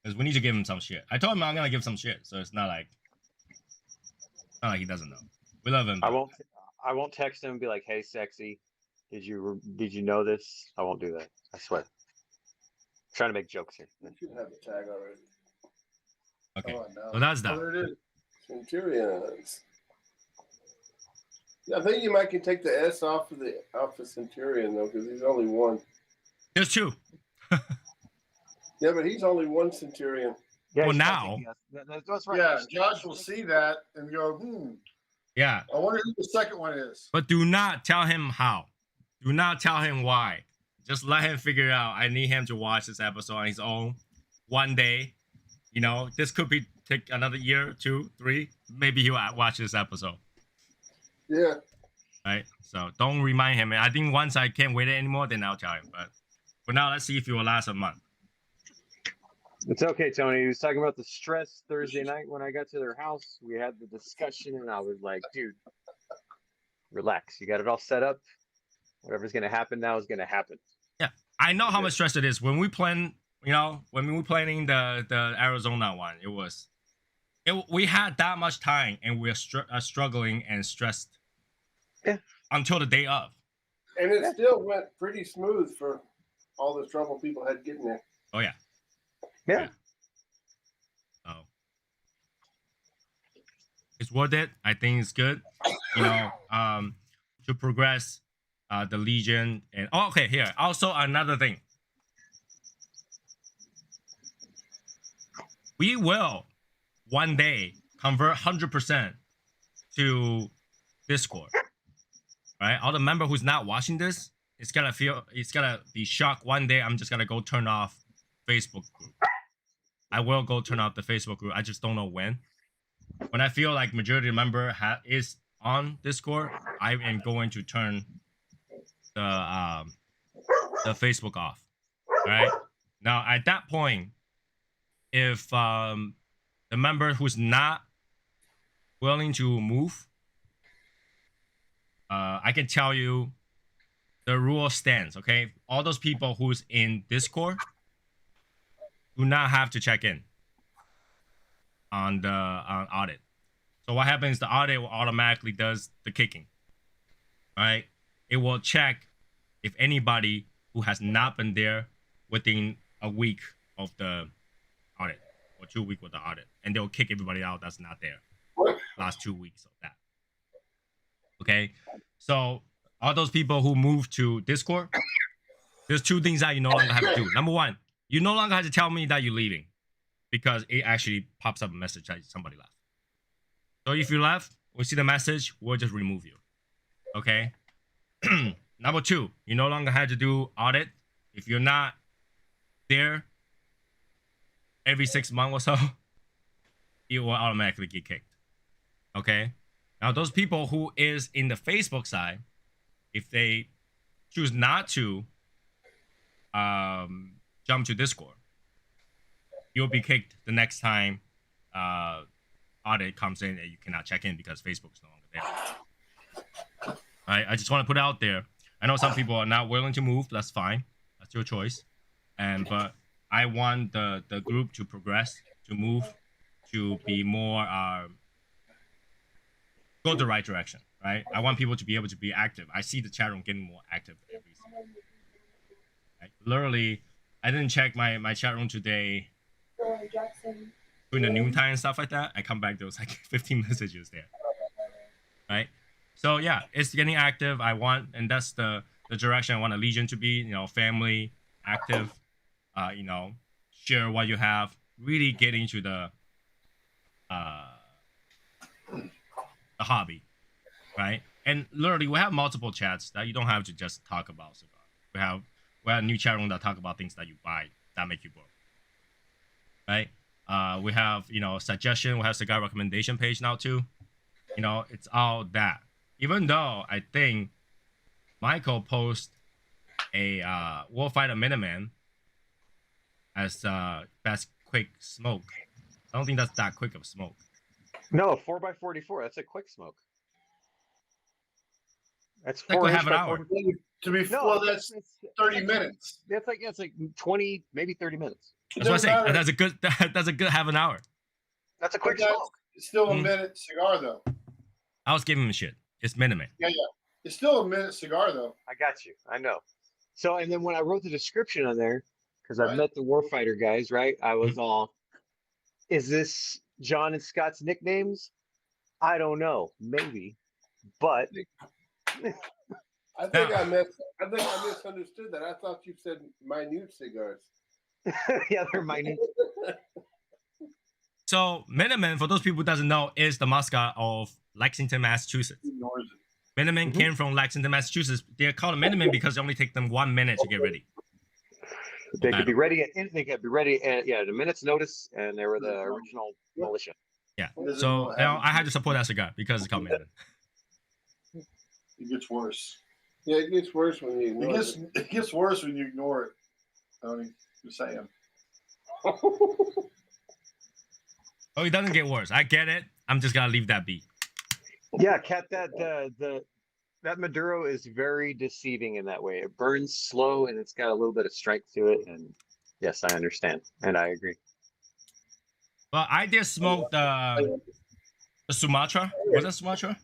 Because we need to give him some shit. I told him I'm gonna give some shit, so it's not like he doesn't know. We love him. I won't text him and be like, "Hey, sexy, did you know this?" I won't do that. I swear. I'm trying to make jokes here. You should have the tag already. Okay, Come on now. so that's Oh, that. there it is. Centurions. Yeah, I think you might can take the S off of Centurion though, because he's only one. There's two. Yeah, but he's only one Centurion. Yeah, Well, he's now- that's right. Yeah, Josh will see that and go, Yeah, I wonder who the second one is. but do not tell him how. Do not tell him why. Just let him figure it out. I need him to watch this episode on his own. One day, you know, this could be take another year, 2, 3. Maybe he'll watch this episode. Yeah. Right? So don't remind him. I think once I can't wait anymore, then I'll tell him. But for now, let's see if it will last a month. It's okay, Tony. He was talking about the stress Thursday night when I got to their house. We had the discussion, and I was like, dude, relax. You got it all set up. Whatever's going to happen now is going to happen. Yeah, I know how much stress it is. When we plan, you know, when we were planning the Arizona one, we had that much time, and we're struggling and stressed. Yeah. Until the day of. And it still went pretty smooth for all the trouble people had getting there. Oh yeah. Yeah. So it's worth it. I think it's good. You know, to progress the Legion and okay, here. Also another thing. We will one day convert 100% to Discord. Right? All the member who's not watching this, it's gonna be shocked one day. I'm just gonna go turn off Facebook group. I will go turn off the Facebook group. I just don't know when. When I feel like majority member is on Discord, I am going to turn the Facebook off. All right. Now at that point, if the member who's not willing to move, I can tell you the rule stands. Okay, all those people who's in Discord do not have to check in on the audit. So what happens? The audit will automatically does the kicking. All right, it will check if anybody who has not been there within a week of the audit or 2 weeks with the audit, and they'll kick everybody out that's not there last 2 weeks of that. Okay, so all those people who move to Discord, there's two things that you no longer have to do. Number one, you no longer have to tell me that you're leaving because it actually pops up a message that somebody left. So if you left, we see the message, we'll just remove you. Okay. Number two, you no longer have to do audit. If you're not there every 6 months or so, it will automatically get kicked. Okay. Now, those people who is in the Facebook side, if they choose not to jump to Discord, you'll be kicked the next time audit comes in and you cannot check in because Facebook's no longer there. I just want to put it out there. I know some people are not willing to move. That's fine. That's your choice. But I want the group to progress, to move, to be more go the right direction, right? I want people to be able to be active. I see the chat room getting more active every single day. Right? Literally, I didn't check my chat room today during the noontime and stuff like that. I come back, there was like 15 messages there, right? So yeah, it's getting active. I want, and that's the direction I want a Legion to be. You know, family, active. You know, share what you have. Really get into the hobby, right? And literally, we have multiple chats that you don't have to just talk about cigar. We have a new chat room that talk about things that you buy that make you broke, right? We have, you know, suggestion. We have cigar recommendation page now too. You know, it's all that. Even though I think Michael posted a Warfighter Minuteman as best quick smoke. I don't think that's that quick of smoke. No, 4x44. That's a quick smoke. That's Like 4 we have inch an by hour. 40. To be well, that's 30 minutes. That's like 20, maybe 30 minutes. That's what I say. That's a good. That's a good half an hour. That's a quick smoke. It's still a minute cigar though. I was giving him shit. It's Minuteman. Yeah. It's still a minute cigar though. I got you. I know. So, and then when I wrote the description on there, because I've met the Warfighter guys, right? I was all, is this John and Scott's nicknames? I don't know. Maybe. But I think I misunderstood that. I thought you said minute cigars. yeah, they're minute. So Minuteman, for those people who doesn't know, is the mascot of Lexington, Massachusetts. Minuteman came from Lexington, Massachusetts. They're called Minuteman because it only takes them 1 minute to get ready. They could be ready at anything. Could be ready at a minute's notice, and they were the original militia. Yeah. So now I had to support that cigar because it's called Minuteman. It gets worse. Yeah, it gets worse when you ignore it. It gets worse when you ignore it, Tony. Just saying. Oh, it doesn't get worse. I get it. I'm just gonna leave that be. Yeah, Kat, that Maduro is very deceiving in that way. It burns slow and it's got a little bit of strength to it. And yes, I understand. And I agree. Well, I did smoke the Sumatra. Was that Sumatra?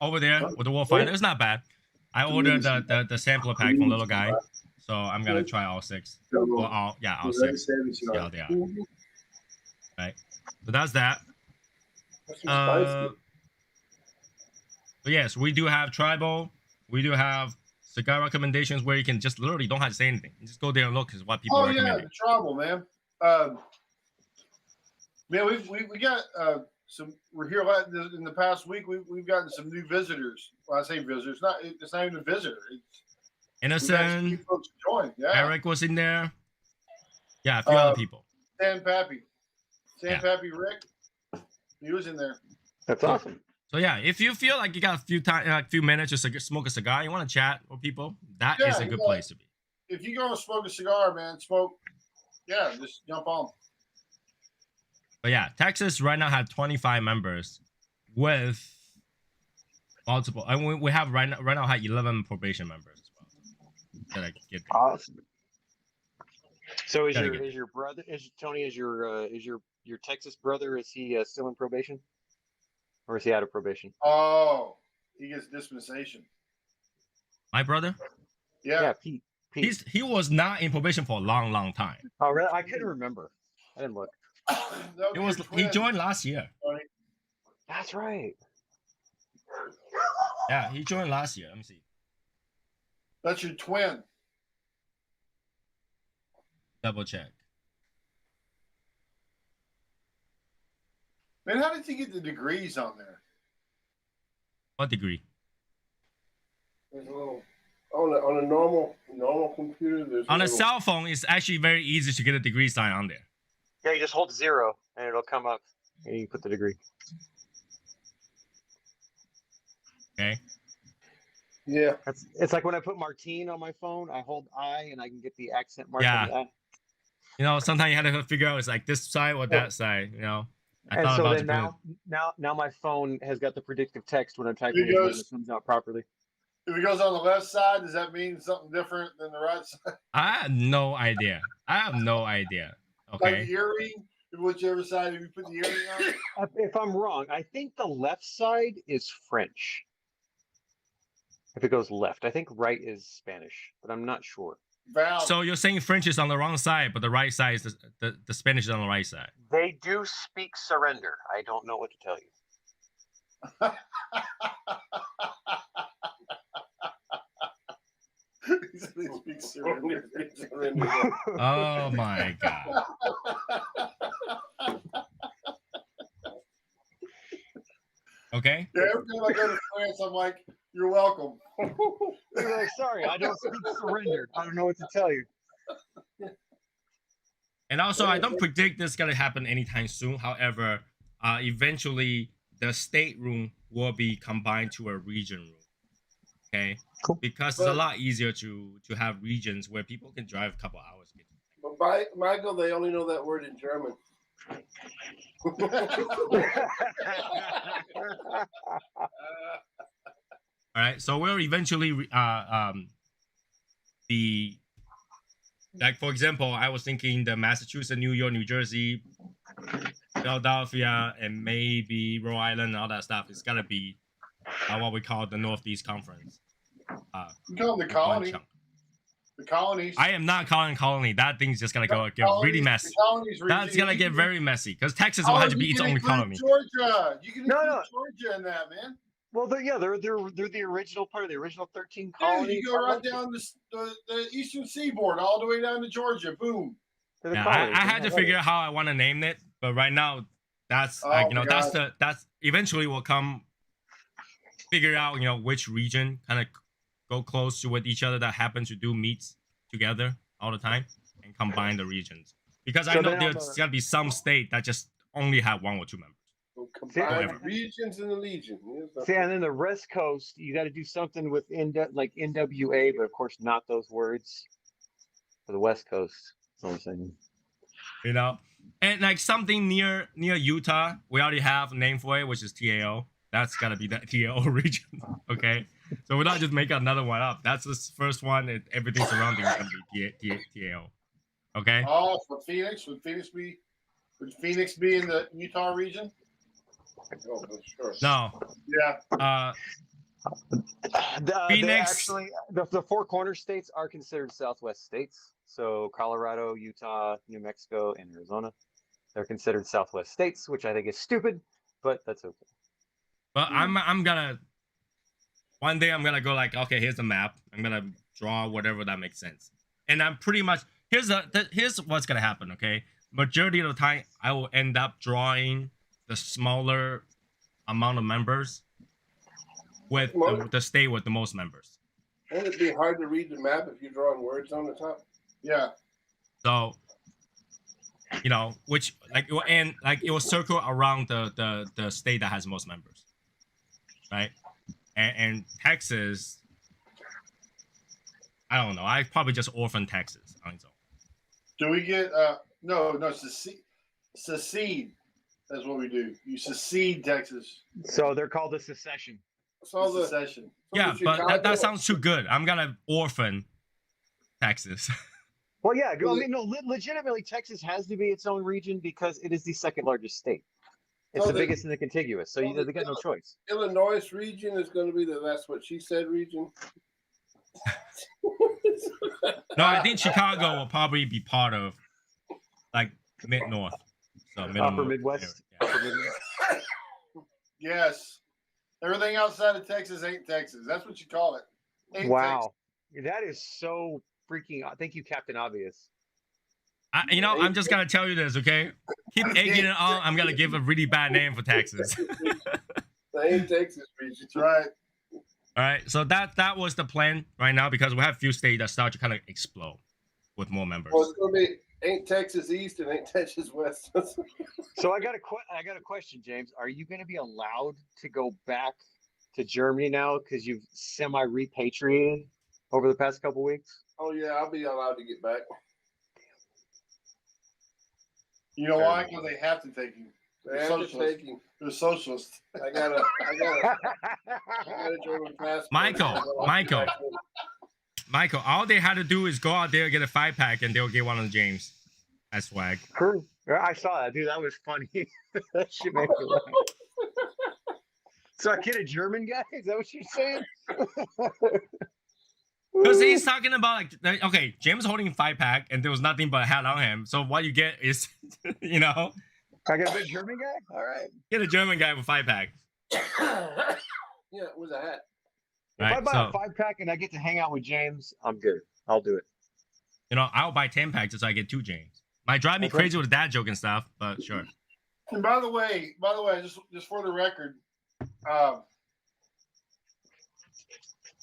Over there with the Warfighter. It's not bad. I ordered the sampler pack from Little Guy. So I'm gonna try all 6. Well, all 6. See how they are. Right. So that's that. But yes, we do have tribal. We do have cigar recommendations where you can just literally don't have to say anything. You just go there and look is what people recommend. Oh yeah, the tribal, man. Man, we got some. We're here in the past week. We've gotten some new visitors. Well, I say visitors. It's not even a visitor. Innocent. Folks joined. Yeah. Eric was in there. Yeah, a few other people. San Pappy Rick. He was in there. That's awesome. So yeah, if you feel like you got a few minutes just to smoke a cigar, you want to chat with people, that is a good place to be. If you go and smoke a cigar, man, just jump on. But yeah, Texas right now has 25 members with multiple. And we have right now have 11 probation members as well. That I get there. Awesome. So is your brother Tony is your Texas brother, is he still in probation? Or is he out of probation? Oh, he gets dispensation. My brother? Yeah, Pete. He was not in probation for a long time. Oh, really? I couldn't remember. I didn't look. He joined last year. That's right. Yeah, he joined last year. Let me see. That's your twin. Double check. Man, how did you get the degrees on there? What degree? There's a little, on a normal computer. There's on a cell phone, it's actually very easy to get a degree sign on there. Yeah, you just hold 0 and it'll come up and you put the degree. Okay. Yeah. It's like when I put Martine on my phone, I hold I and I can get the accent mark Yeah. on the I. You know, sometimes you had to figure out it's like this side or that side. You know, I And thought so about then Japan. now my phone has got the predictive text when I'm typing It his name, goes- it comes out properly. If it goes on the left side, does that mean something different than the right side? I have no idea. Like the Okay. earring, whichever side you put the earring on. If I'm wrong, I think the left side is French. If it goes left, I think right is Spanish, but I'm not sure. Val. So you're saying French is on the wrong side, but the right side is the Spanish is on the right side. They do speak surrender. I don't know what to tell you. He speaks surrender. Oh my god. Okay. Yeah, every time I go to France, I'm like, "You're welcome." They're like, sorry, I don't speak surrender. I don't know what to tell you. And also, I don't predict this is gonna happen anytime soon. However, eventually the state room will be combined to a region room. Okay, Cool. because it's a lot easier to have regions where people can drive a couple hours. But by Michael, they only know that word in German. All right, so we'll eventually be like, for example, I was thinking the Massachusetts, New York, New Jersey, Philadelphia, and maybe Rhode Island and all that stuff is gonna be what we call the Northeast Conference. You call them the one colony. chunk. The colonies. I am not calling colony. That thing's just gonna get really messy. That's gonna get very messy because Texas will have to be its own colony. Georgia, you can include No. Georgia in that, man. Well, they're the original part of the original 13 Dude, colonies. you go right down the eastern seaboard, all the way down to Georgia. Boom. They're the Yeah, colonies. I had to figure out how I want to name it, but right now, that's like, that's eventually will come. Figure out which region kind of go close to with each other that happen to do meets together all the time and combine the regions, because I know there's gonna be some state that just only have 1 or 2 members. Combine regions in the Legion. See, and then the West Coast, you got to do something with like NWA, but of course not those words for the West Coast. That's what I'm saying. And like something near Utah, we already have a name for it, which is TAO. That's gotta be the TAO region. Okay, so we're not just making another one up. That's the first one, and everything surrounding is gonna be TAO. Okay. Oh, for Phoenix, would Phoenix be in the Utah region? Oh, sure. No. Yeah. Phoenix. Actually, the 4 corner states are considered Southwest states. So Colorado, Utah, New Mexico, and Arizona, they're considered Southwest states, which I think is stupid, but that's okay. But I'm gonna one day I'm gonna go like, okay, here's the map. I'm gonna draw whatever that makes sense. And I'm pretty much here's what's gonna happen. Okay, majority of the time I will end up drawing the smaller amount of members with the state with the most members. Won't it be hard to read the map if you're drawing words on the top? Yeah. So, which it will circle around the state that has most members, right? And Texas, I don't know. I probably just orphan Texas on its own. Do we get no secede? That's what we do. You secede Texas. So they're called a secession. So Secession. Yeah, but that sounds too good. I'm gonna orphan Texas. Well, yeah. I mean, no, legitimately, Texas has to be its own region because it is the second largest state. It's the biggest in the contiguous, so they got no choice. Illinois region is going to be that's what she said region. No, I think Chicago will probably be part of like mid-north. So Upper Midwest. Yeah. Upper Midwest. Yes. Everything outside of Texas ain't Texas. That's what you call it. Ain't Wow. That is so freaking. Thank you, Captain Obvious. I'm just gonna tell you this, okay? Keep egging it on. I'm gonna give a really bad name for Texas. Same Texas region. That's right. All right, so that was the plan right now because we have a few states that start to kind of explode with more members. Well, it's gonna be ain't Texas East and ain't Texas West. So I got a question, James. Are you going to be allowed to go back to Germany now because you've semi-repatriated over the past couple weeks? Oh yeah, I'll be allowed to get back. You know why? Because they have to take you. They have to take him. They're socialists. I got a German passport. Michael, all they had to do is go out there and get a 5-pack and they'll get one on James. That's swag. True. I saw that, dude. That was funny. That shit made me laugh. So I get a German guy? Is that what you're saying? Because he's talking about like, okay, James holding a 5-pack and there was nothing but a hat on him. So what you get is, you know, I got a big German guy. All right. Get a German guy with 5-pack. Yeah, with a hat. If I buy a 5-pack and I get to hang out with James, I'm good. I'll do it. You know, I'll buy 10-packs just so I get 2 James. Might drive me crazy with that joke and stuff, but sure. And by the way, just for the record,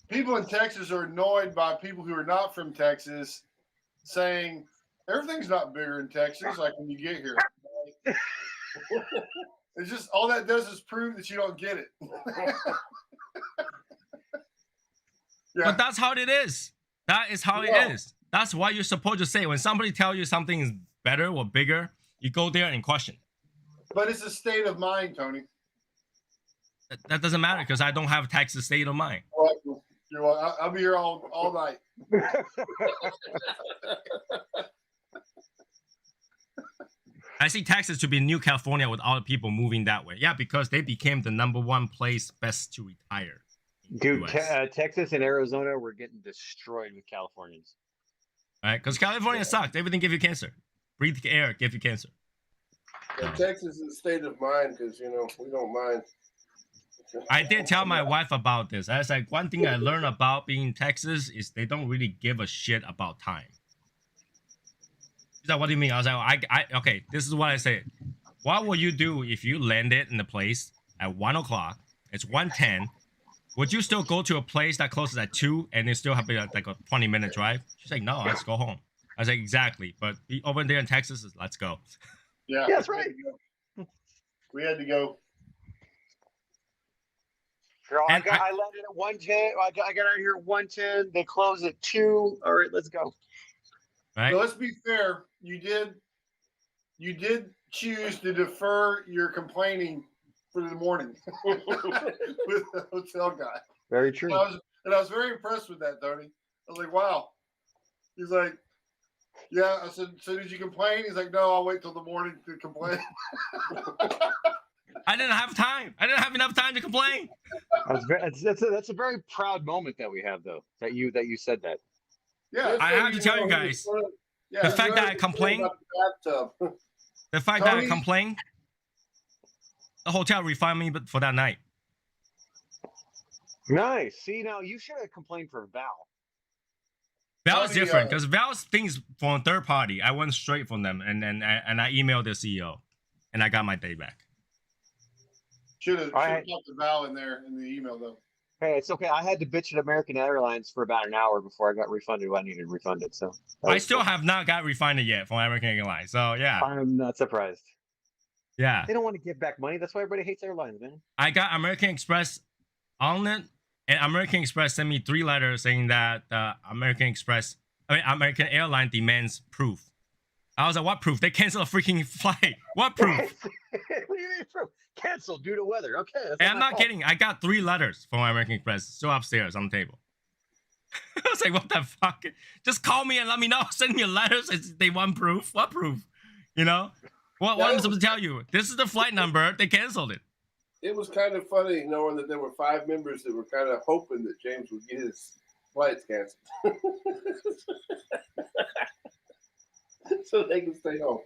people in Texas are annoyed by people who are not from Texas saying everything's not bigger in Texas like when you get here. It's just all that does is prove that you don't get it. Yeah. But that's how it is. That is how it is. That's what you're supposed to say. When somebody tells you something is better or bigger, you go there and question. But it's a state of mind, Tony. That doesn't matter because I don't have Texas state of mind. I'll be here all night. I see Texas to be New California with all the people moving that way. Yeah, because they became the #1 place best to retire. Dude, Texas and Arizona were getting destroyed with Californians. All right, because California sucks. Everything gives you cancer. Breathe air gives you cancer. Yeah, Texas is a state of mind because, you know, we don't mind. I did tell my wife about this. I was like, one thing I learned about being in Texas is they don't really give a shit about time. She's like, what do you mean? I was like, okay, this is what I said. What would you do if you landed in the place at 1 o'clock? It's 1:10. Would you still go to a place that closes at 2 and it still have like a 20-minute drive? She's like, no, let's go home. I was like, exactly. But over there in Texas, let's go. Yeah, that's right. We had to go. Girl, I landed at 1:10. I got out here at 1:10. They close at 2. All right, let's go. Right. So let's be fair. You did choose to defer your complaining for the morning with the hotel guy. Very true. And I was very impressed with that, Tony. I was like, wow. He's like, yeah. I said, so did you complain? He's like, no, I'll wait till the morning to complain. I didn't have time. I didn't have enough time to complain. That's a very proud moment that we have, though. That you said that. Yeah, I have to tell you guys, the fact that I complained, the hotel refunded me for that night. Nice. See, now you should have complained for Val. Val's different because Val's things from a third party. I went straight from them, and I emailed the CEO, and I got my day back. Should have talked to Val in there in the email though. Hey, it's okay. I had to bitch at American Airlines for about an hour before I got refunded what I needed refunded. So I still have not got refunded yet from American Airlines. So yeah, I'm not surprised. Yeah, they don't want to give back money. That's why everybody hates airlines, man. I got American Express on it, and American Express sent me 3 letters saying that American Airline demands proof. I was like, what proof? They canceled a freaking flight. What proof? What do you mean proof? Canceled due to weather. Okay. And I'm not kidding. I got 3 letters from American Express still upstairs on the table. I was like, what the fuck? Just call me and let me know. Send me a letter. They want proof. What proof? You know? What am I supposed to tell you? This is the flight number. They canceled it. It was kind of funny knowing that there were 5 members that were kind of hoping that James would get his flights canceled. So they can stay home.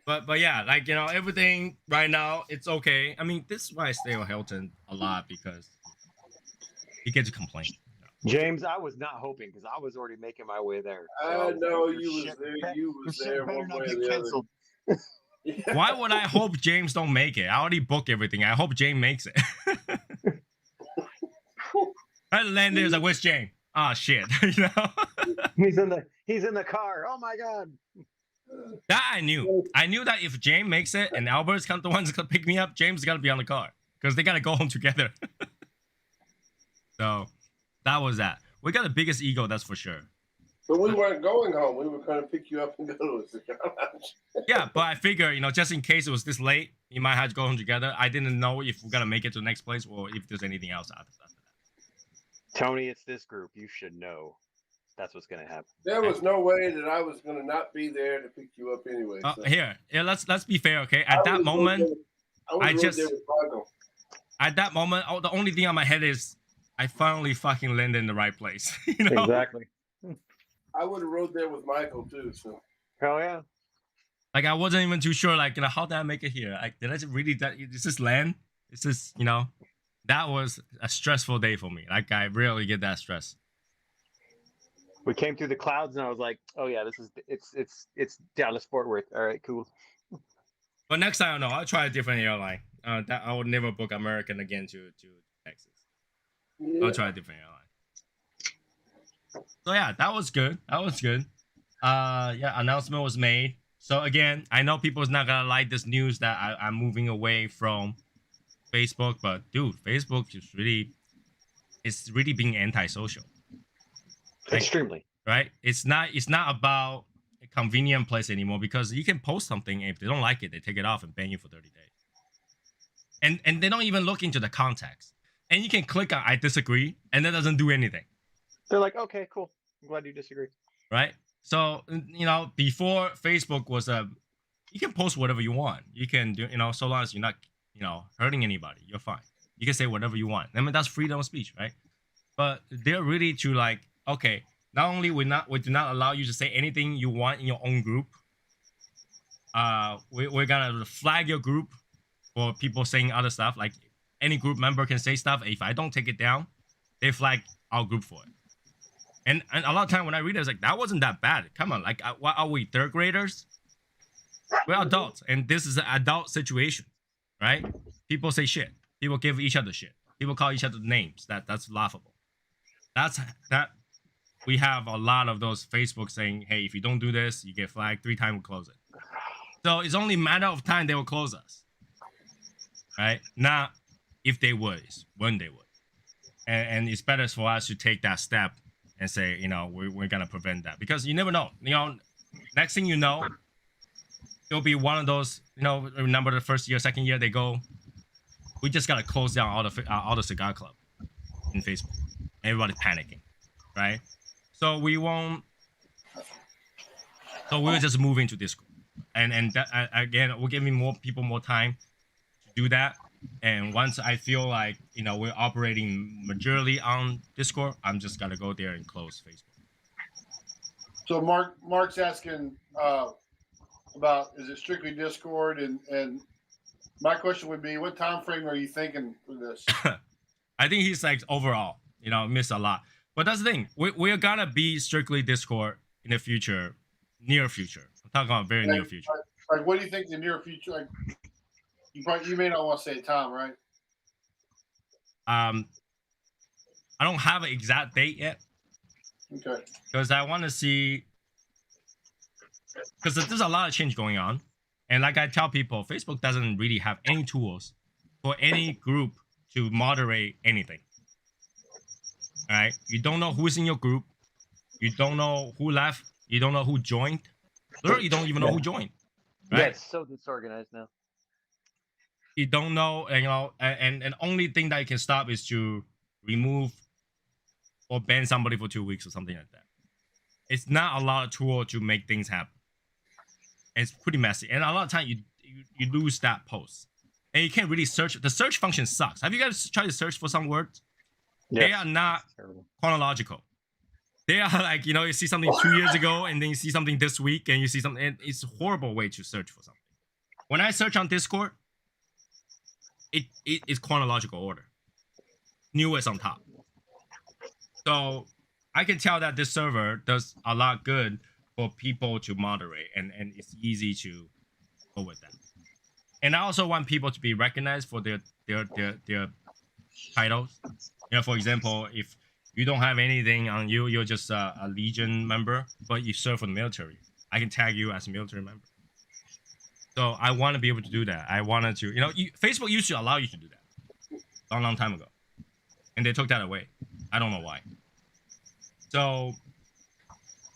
But yeah, like, you know, everything right now, it's okay. I mean, this is why I stay with Hilton a lot because he gets a complaint. James, I was not hoping because I was already making my way there. I know you was there one way or the other. Why would I hope James don't make it? I already booked everything. I hope James makes it. I land there, it's like, where's James? Oh shit. You know? He's in the car. Oh my god. That I knew. I knew that if James makes it and Albert's the ones gonna pick me up, James is gonna be on the car because they gotta go home together. So that was that. We got the biggest ego, that's for sure. But we weren't going home. We were going to pick you up and go to a cigar lounge. Yeah, but I figure, just in case it was this late, you might have to go home together. I didn't know if we're gonna make it to the next place or if there's anything else after that. Tony, it's this group. You should know that's what's gonna happen. There was no way that I was going to not be there to pick you up anyway. So. Here, let's be fair, okay? At that moment, at that moment, the only thing on my head is I finally fucking landed in the right place. Exactly. I would have rode there with Michael too. So. Hell yeah. Like I wasn't even too sure. Like how did I make it here? Like did I really? Is this land? Is this That was a stressful day for me. Like I rarely get that stress. We came through the clouds and I was like, oh yeah, it's Dallas Fort Worth. All right, cool. But next time, I'll try a different airline. That I would never book American again to Texas. Yeah. I'll try a different airline. So yeah, that was good. Announcement was made. So again, I know people's not gonna like this news that I'm moving away from Facebook, but dude, Facebook is really being antisocial. Extremely. Right? It's not about a convenient place anymore because you can post something and if they don't like it, they take it off and ban you for 30 days. And they don't even look into the context. And you can click on I disagree and that doesn't do anything. They're like, okay, cool. I'm glad you disagree. Right? So, before Facebook was you can post whatever you want. You can do, so long as you're not, hurting anybody, you're fine. You can say whatever you want. I mean, that's freedom of speech, right? But they're really to like, okay, not only we do not allow you to say anything you want in your own group. We're gonna flag your group for people saying other stuff. Like any group member can say stuff. If I don't take it down, they flag our group for it. And a lot of time when I read it, it's like, that wasn't that bad. Come on, like, what are we, third graders? We're adults, and this is an adult situation, right? People say shit. People give each other shit. People call each other names. That's laughable. That we have a lot of those Facebook saying, hey, if you don't do this, you get flagged 3 times, we'll close it. So it's only a matter of time they will close us, right? Not if they would, it's when they would. And it's better for us to take that step and say, we're gonna prevent that because you never know. Next thing you know, it'll be one of those. Remember the first year, second year, they go, we just gotta close down all the cigar club in Facebook. Everybody's panicking, right? So we won't. So we'll just move into Discord, and that, again, we're giving more people more time to do that. And once I feel like we're operating majorly on Discord, I'm just gonna go there and close Facebook. So Mark's asking about, is it strictly Discord? And my question would be, what time frame are you thinking for this? I think he's like overall, miss a lot. But that's the thing, we're gonna be strictly Discord in the future, near future. I'm talking about very near future. Like, what do you think the near future? Like, you may not want to say Tom, right? I don't have an exact date yet. Okay. Because I want to see, because there's a lot of change going on, and like I tell people, Facebook doesn't really have any tools for any group to moderate anything. All right, you don't know who's in your group, you don't know who left, you don't know who joined, literally you don't even know who joined. Right? Yeah, it's so disorganized now. You don't know, and only thing that you can stop is to remove or ban somebody for 2 weeks or something like that. It's not a lot of tool to make things happen. It's pretty messy, and a lot of time you lose that post, and you can't really search. The search function sucks. Have you guys tried to search for some words? Yes. They are not chronological. They are like, you see something 2 years ago, and then you see something this week, and you see something. And it's a horrible way to search for something. When I search on Discord, it is chronological order. Newest on top. So I can tell that this server does a lot good for people to moderate, and it's easy to go with that. And I also want people to be recognized for their titles. For example, if you don't have anything on you, you're just a Legion member, but you serve for the military, I can tag you as a military member. So I want to be able to do that. I wanted to, Facebook used to allow you to do that a long time ago. and they took that away. I don't know why. So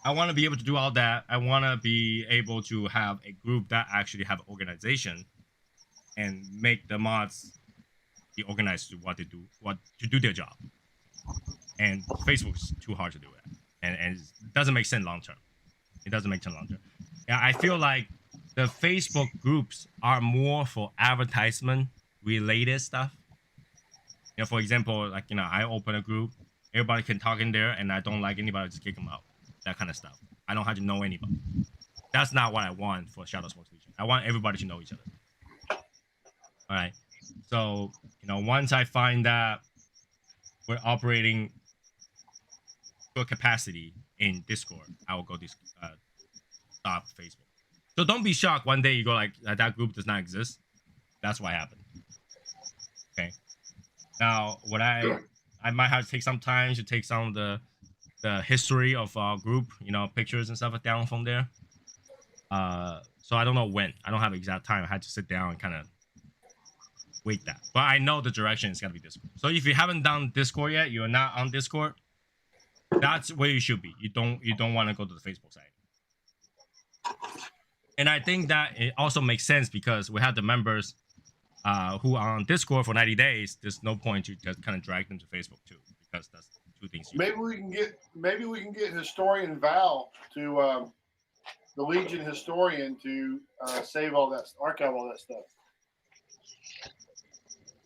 I want to be able to do all that. I want to be able to have a group that actually have organization and make the mods be organized to what they do, to do their job. And Facebook's too hard to do it, and it doesn't make sense long term. It doesn't make sense long term. Yeah, I feel like the Facebook groups are more for advertisement related stuff. You know, for example, like, you know, I open a group, everybody can talk in there, and I don't like anybody, just kick them out. That kind of stuff. I don't have to know anybody. That's not what I want for Shadow Smoke Legion. I want everybody to know each other. All right. So, you know, once I find that we're operating to a capacity in Discord, I will go stop Facebook. So don't be shocked one day you go like that group does not exist. That's what happened. Okay. Now, what I might have to take some time to take some of the history of our group, you know, pictures and stuff down from there. So I don't know when. I don't have exact time. I had to sit down and kind of wait that. But I know the direction is gonna be Discord. So if you haven't done Discord yet, you're not on Discord, that's where you should be. You don't want to go to the Facebook site. And I think that it also makes sense because we have the members who are on Discord for 90 days. There's no point to just kind of drag them to Facebook too, because that's two things. Maybe we can get historian Val to the Legion historian to save all that, archive all that stuff.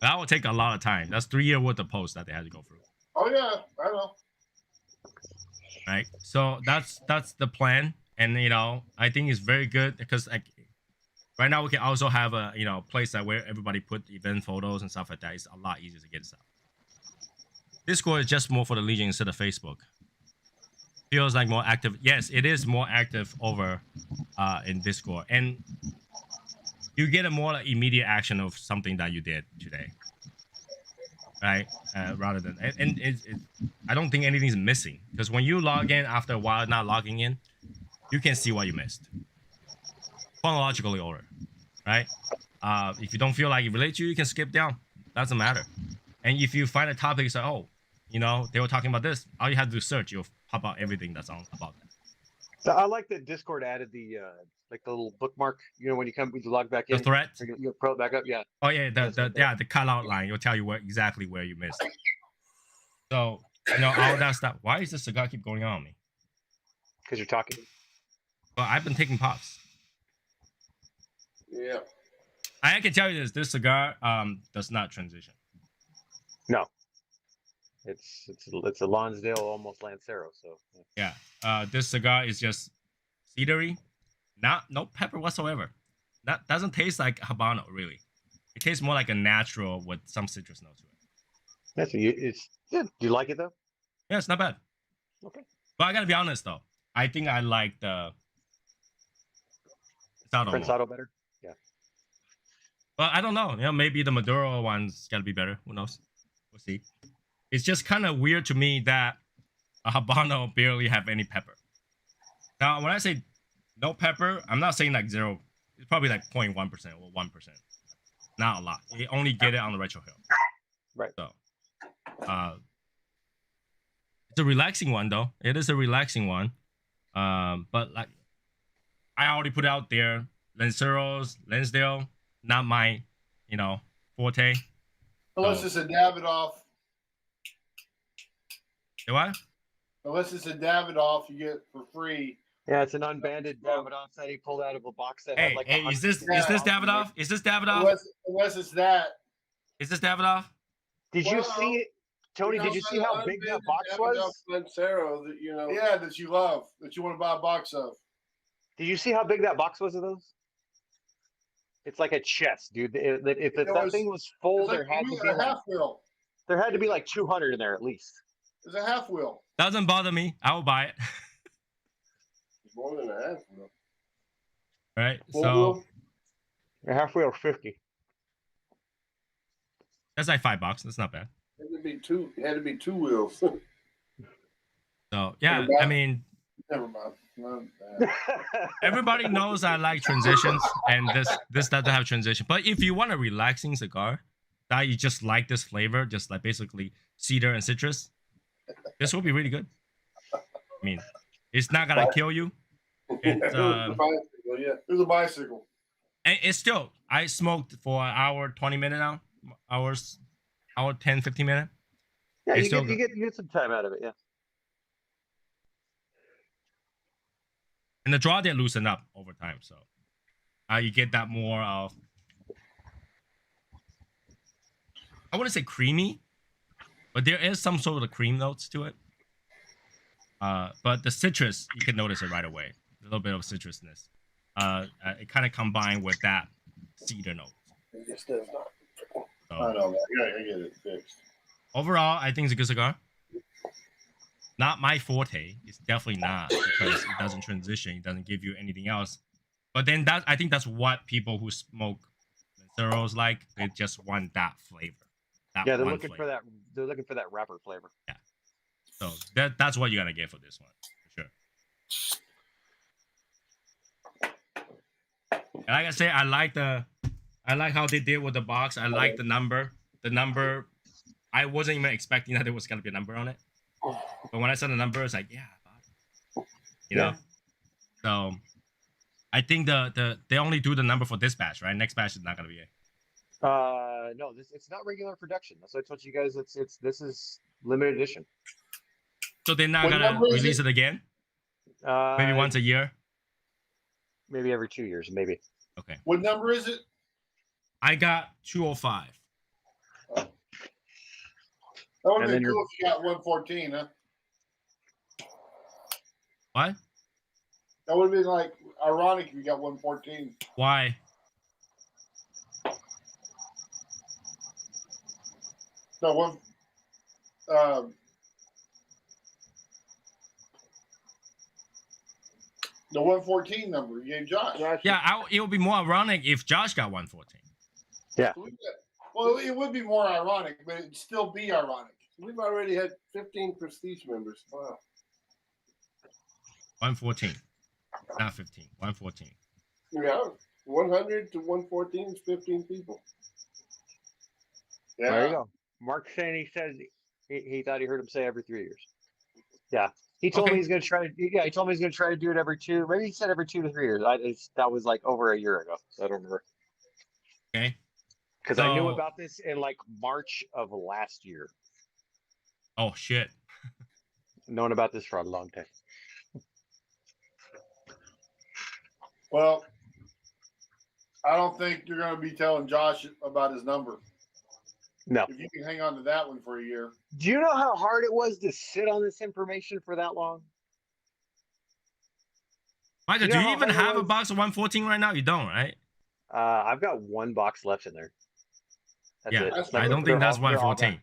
That will take a lot of time. That's 3 years worth of posts that they had to go through. Oh yeah, I know. Right. So that's the plan, and you know, I think it's very good because like right now we can also have a place that where everybody put event photos and stuff like that. It's a lot easier to get stuff. Discord is just more for the Legion instead of Facebook. Feels like more active. Yes, it is more active over in Discord, and you get a more like, immediate action of something that you did today, right? Rather than I don't think anything's missing because when you log in after a while not logging in, you can see what you missed chronologically order, right? If you don't feel like it relates to you, you can skip down. Doesn't matter. And if you find a topic, it's like, oh, you know, they were talking about this. All you have to do is search. You'll pop out everything that's on about that. So I like that Discord added the like the little bookmark. You know, when you log back in, the threat. You pro back up. Yeah. Oh yeah, the call out line. It'll tell you exactly where you missed. So you know all that stuff. Why is this cigar keep going on me? Because you're talking. Well, I've been taking puffs. Yeah. I can tell you this cigar does not transition. No. It's a Lonsdale, almost Lancero. So yeah, this cigar is just cedary, no pepper whatsoever. That doesn't taste like Habano really. It tastes more like a natural with some citrus note to it. It's good. Do you like it though? Yeah, it's not bad. Okay. But I gotta be honest though, I think I like the Prince Otto better. Yeah. Well, I don't know. You know, maybe the Maduro one's gotta be better. Who knows? We'll see. It's just kind of weird to me that a Habano barely have any pepper. Now, when I say no pepper, I'm not saying like zero. It's probably like 0.1% or 1%. Not a lot. You only get it on the Retro Hill. Right. So, it's a relaxing one though. It is a relaxing one. But like, I already put out there, Lanceros, Lansdale, not my, forte. Unless it's a Davidoff. What? Unless it's a Davidoff, you get for free. Yeah, it's an unbanded Davidoff that he pulled out of a box set. Hey, is this Davidoff? Is this Davidoff? Unless it's that. Is this Davidoff? Did you see it, Tony? Did you see how big that box was? Lancero, that Yeah, that you love, that you want to buy a box of. Did you see how big that box was of those? It's like a chest, dude. If that thing was full, there had to be a half wheel. There had to be like 200 in there at least. There's a half wheel. Doesn't bother me. I will buy it. More than a half wheel. All right, Full so wheel? A half wheel 50. that's like $5. That's not bad. It had to be two wheels. So yeah, I mean, Never mind. everybody knows I like transitions, and this doesn't have transition. But if you want a relaxing cigar that you just like this flavor, just like basically cedar and citrus. This will be really good. I mean, it's not gonna kill you. It's Yeah. There's a bicycle. and it's still. I smoked for an hour, 20 minutes now. Hour 10, 15 minutes. Yeah, It's you still get, you good. get you get some time out of it. Yeah. And the draw did loosen up over time, so you get that more of. I wouldn't say creamy, but there is some sort of cream notes to it. But the citrus, you can notice it right away. A little bit of citrusness. It kind of combined with that cedar note. It just does not. So, I know. I get it fixed. overall, I think it's a good cigar. Not my forte. It's definitely not because it doesn't transition. It doesn't give you anything else. But then I think that's what people who smoke Lanceros like. They just want that flavor. Yeah, they're looking for that. They're looking for that wrapper flavor. Yeah. So that's what you gotta get for this one, for sure. And like I say, I like how they did with the box. I like the number. The number, I wasn't even expecting that there was gonna be a number on it. But when I saw the number, it's like, yeah, you know. So I think they only do the number for this batch, right? Next batch is not gonna be it. No, it's not regular production. That's what I told you guys. This is limited edition. So they're not What gonna number is release it again? Maybe once a year. Maybe every 2 years, maybe. Okay. What number is it? I got 205. That would And be then cool if you got 114, huh? What? That would have been like ironic if you got 114. Why? No, the 114 number you gave Josh. Yeah, it would be more ironic if Josh got 114. Yeah. Well, it would be more ironic, but it'd still be ironic. We've already had 15 prestige members. Wow. 114. Not 15. 114. Yeah. 100 to 114 is 15 people. Yeah. There you go. Mark saying he said he thought he heard him say every 3 years. Yeah. He told me he's gonna try to. Yeah, he told me he's gonna try to do it every 2. Maybe he said every 2 to 3 years. That was like over a year ago. So I don't remember. Okay. Because I knew about this in like March of last year. Oh shit. Known about this for a long time. Well, I don't think you're going to be telling Josh about his number. No. If you can hang on to that one for a year. Do you know how hard it was to sit on this information for that long? Michael, do you even have a box of 114 right now? You don't, right? I've got one box left in there. That's it. I don't think that's 114.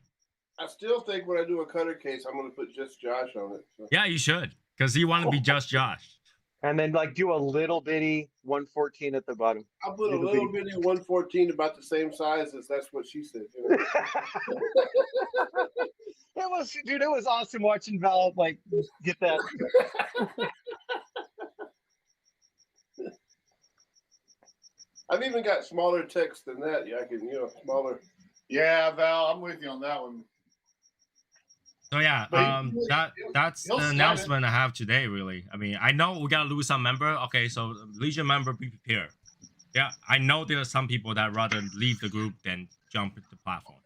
I still think when I do a cutter case, I'm going to put just Josh on it. So. Yeah, you should, because you want to be just Josh. And then like do a little bitty 114 at the bottom. I'll put a little bitty 114 about the same size as that's what she said. You know? It was awesome watching Val like get that. I've even got smaller text than that. Yeah, I can, smaller. Yeah, Val, I'm with you on that one. So yeah, that's the announcement I have today. Really, I mean, I know we gotta lose some member. Okay, so Legion member, be prepared. Yeah, I know there are some people that rather leave the group than jump into the platform.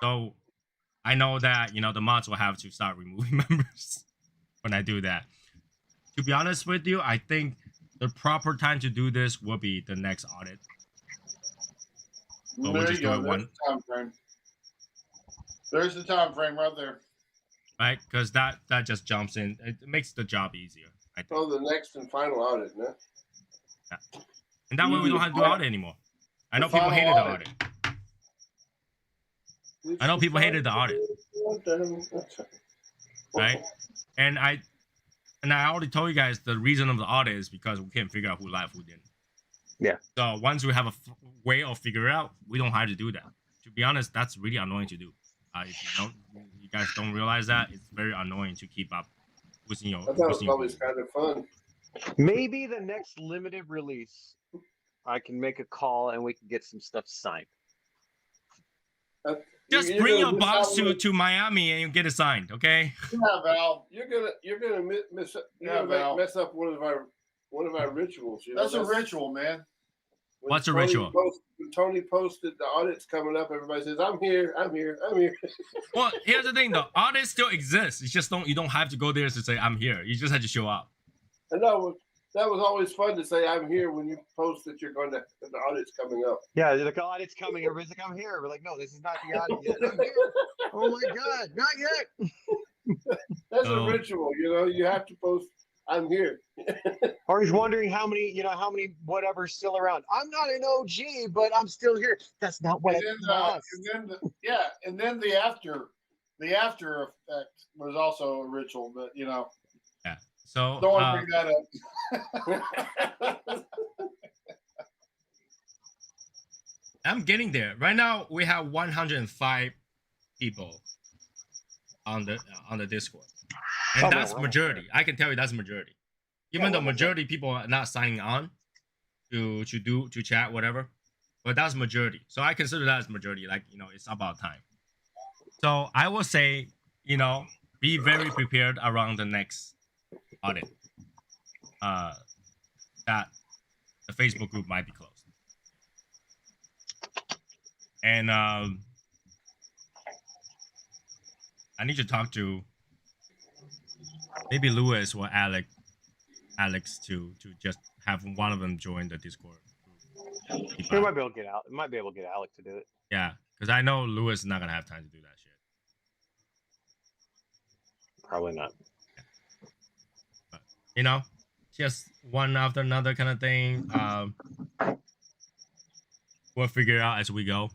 So I know that the mods will have to start removing members when I do that. To be honest with you, I think the proper time to do this will be the next audit. So we'll just do it one. Time frame. There's the time frame right there. Right, because that just jumps in. It makes the job easier. I think. Oh, the next and final audit, no? Yeah. And that way we don't have to do audit anymore. I know people hated the audit. I know people hated the audit. Right? And I already told you guys the reason of the audit is because we can't figure out who live, who didn't. Yeah. So once we have a way of figuring it out, we don't have to do that. To be honest, that's really annoying to do. If you guys don't realize that, it's very annoying to keep up with I thought it was always kind of fun. Maybe the next limited release, I can make a call and we can get some stuff signed. Just You're bring gonna your miss box out to, on- to Miami and you get it signed, okay? Yeah, Val. You're gonna miss. You're Yeah, gonna Val. mess up one of our rituals. You know, That's a ritual, man. when What's a ritual? When Tony posted the audit's coming up, everybody says, "I'm here, I'm here, I'm here." Well, here's the thing though. Audits still exist. It's just you don't have to go there to say I'm here. You just have to show up. I know that was always fun to say, "I'm here" when you post that you're going to the audit's coming up. Yeah, they're like, audit's coming. Everybody's like, I'm here. We're like, no, this is not the audit yet. I'm here. Oh my God, not yet. That's Oh. a ritual, you know. You have to post, "I'm here." Or he's wondering how many whatever's still around. I'm not an OG, but I'm still here. That's not what And I then, lost. and then the after effect was also a ritual, but Yeah. So don't want to bring that up. I'm getting there. Right now we have 105 people on the Discord. And Oh, man, that's we're almost majority. I can tell you that's majority. Even though we're almost majority people are not signing on to chat, whatever. But that's majority. So I consider that as majority. Like, it's about time. So I will say, be very prepared around the next audit. That the Facebook group might be closed. And I need to talk to maybe Lewis or Alex to just have one of them join the Discord group. We might be able to get out. Might be able to get Alec to do it. Yeah, because I know Lewis is not gonna have time to do that shit. Probably not. But, just one after another kind of thing. We'll figure it out as we go.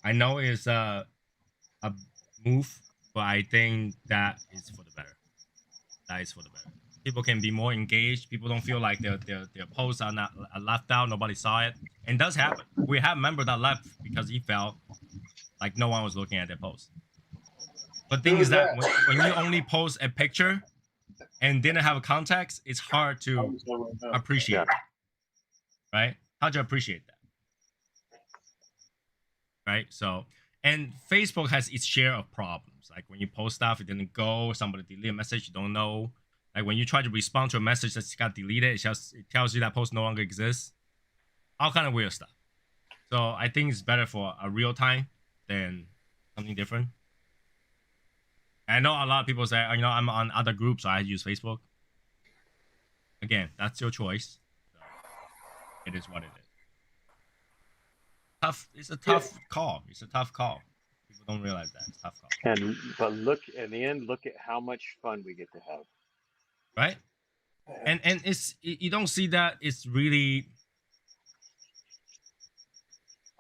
I know it's a move, but I think that is for the better. That is for the better. People can be more engaged. People don't feel like their posts are not left out. Nobody saw it. And it does happen. We have members that left because he felt like no one was looking at their post. But the thing is that when you only post a picture and didn't have a context, it's hard to appreciate that. Right? How'd you appreciate that? Right? So, and Facebook has its share of problems. Like when you post stuff, it didn't go, somebody delete a message, you don't know. Like when you try to respond to a message that got deleted, it tells you that post no longer exists. All kind of weird stuff. So I think it's better for a real time than something different. And I know a lot of people say, I'm on other groups, so I use Facebook. Again, that's your choice. So it is what it is. Tough. It's a tough call. It's a tough call. People don't realize that. It's a tough call. But look, in the end, look at how much fun we get to have. Right? And it's you don't see that it's really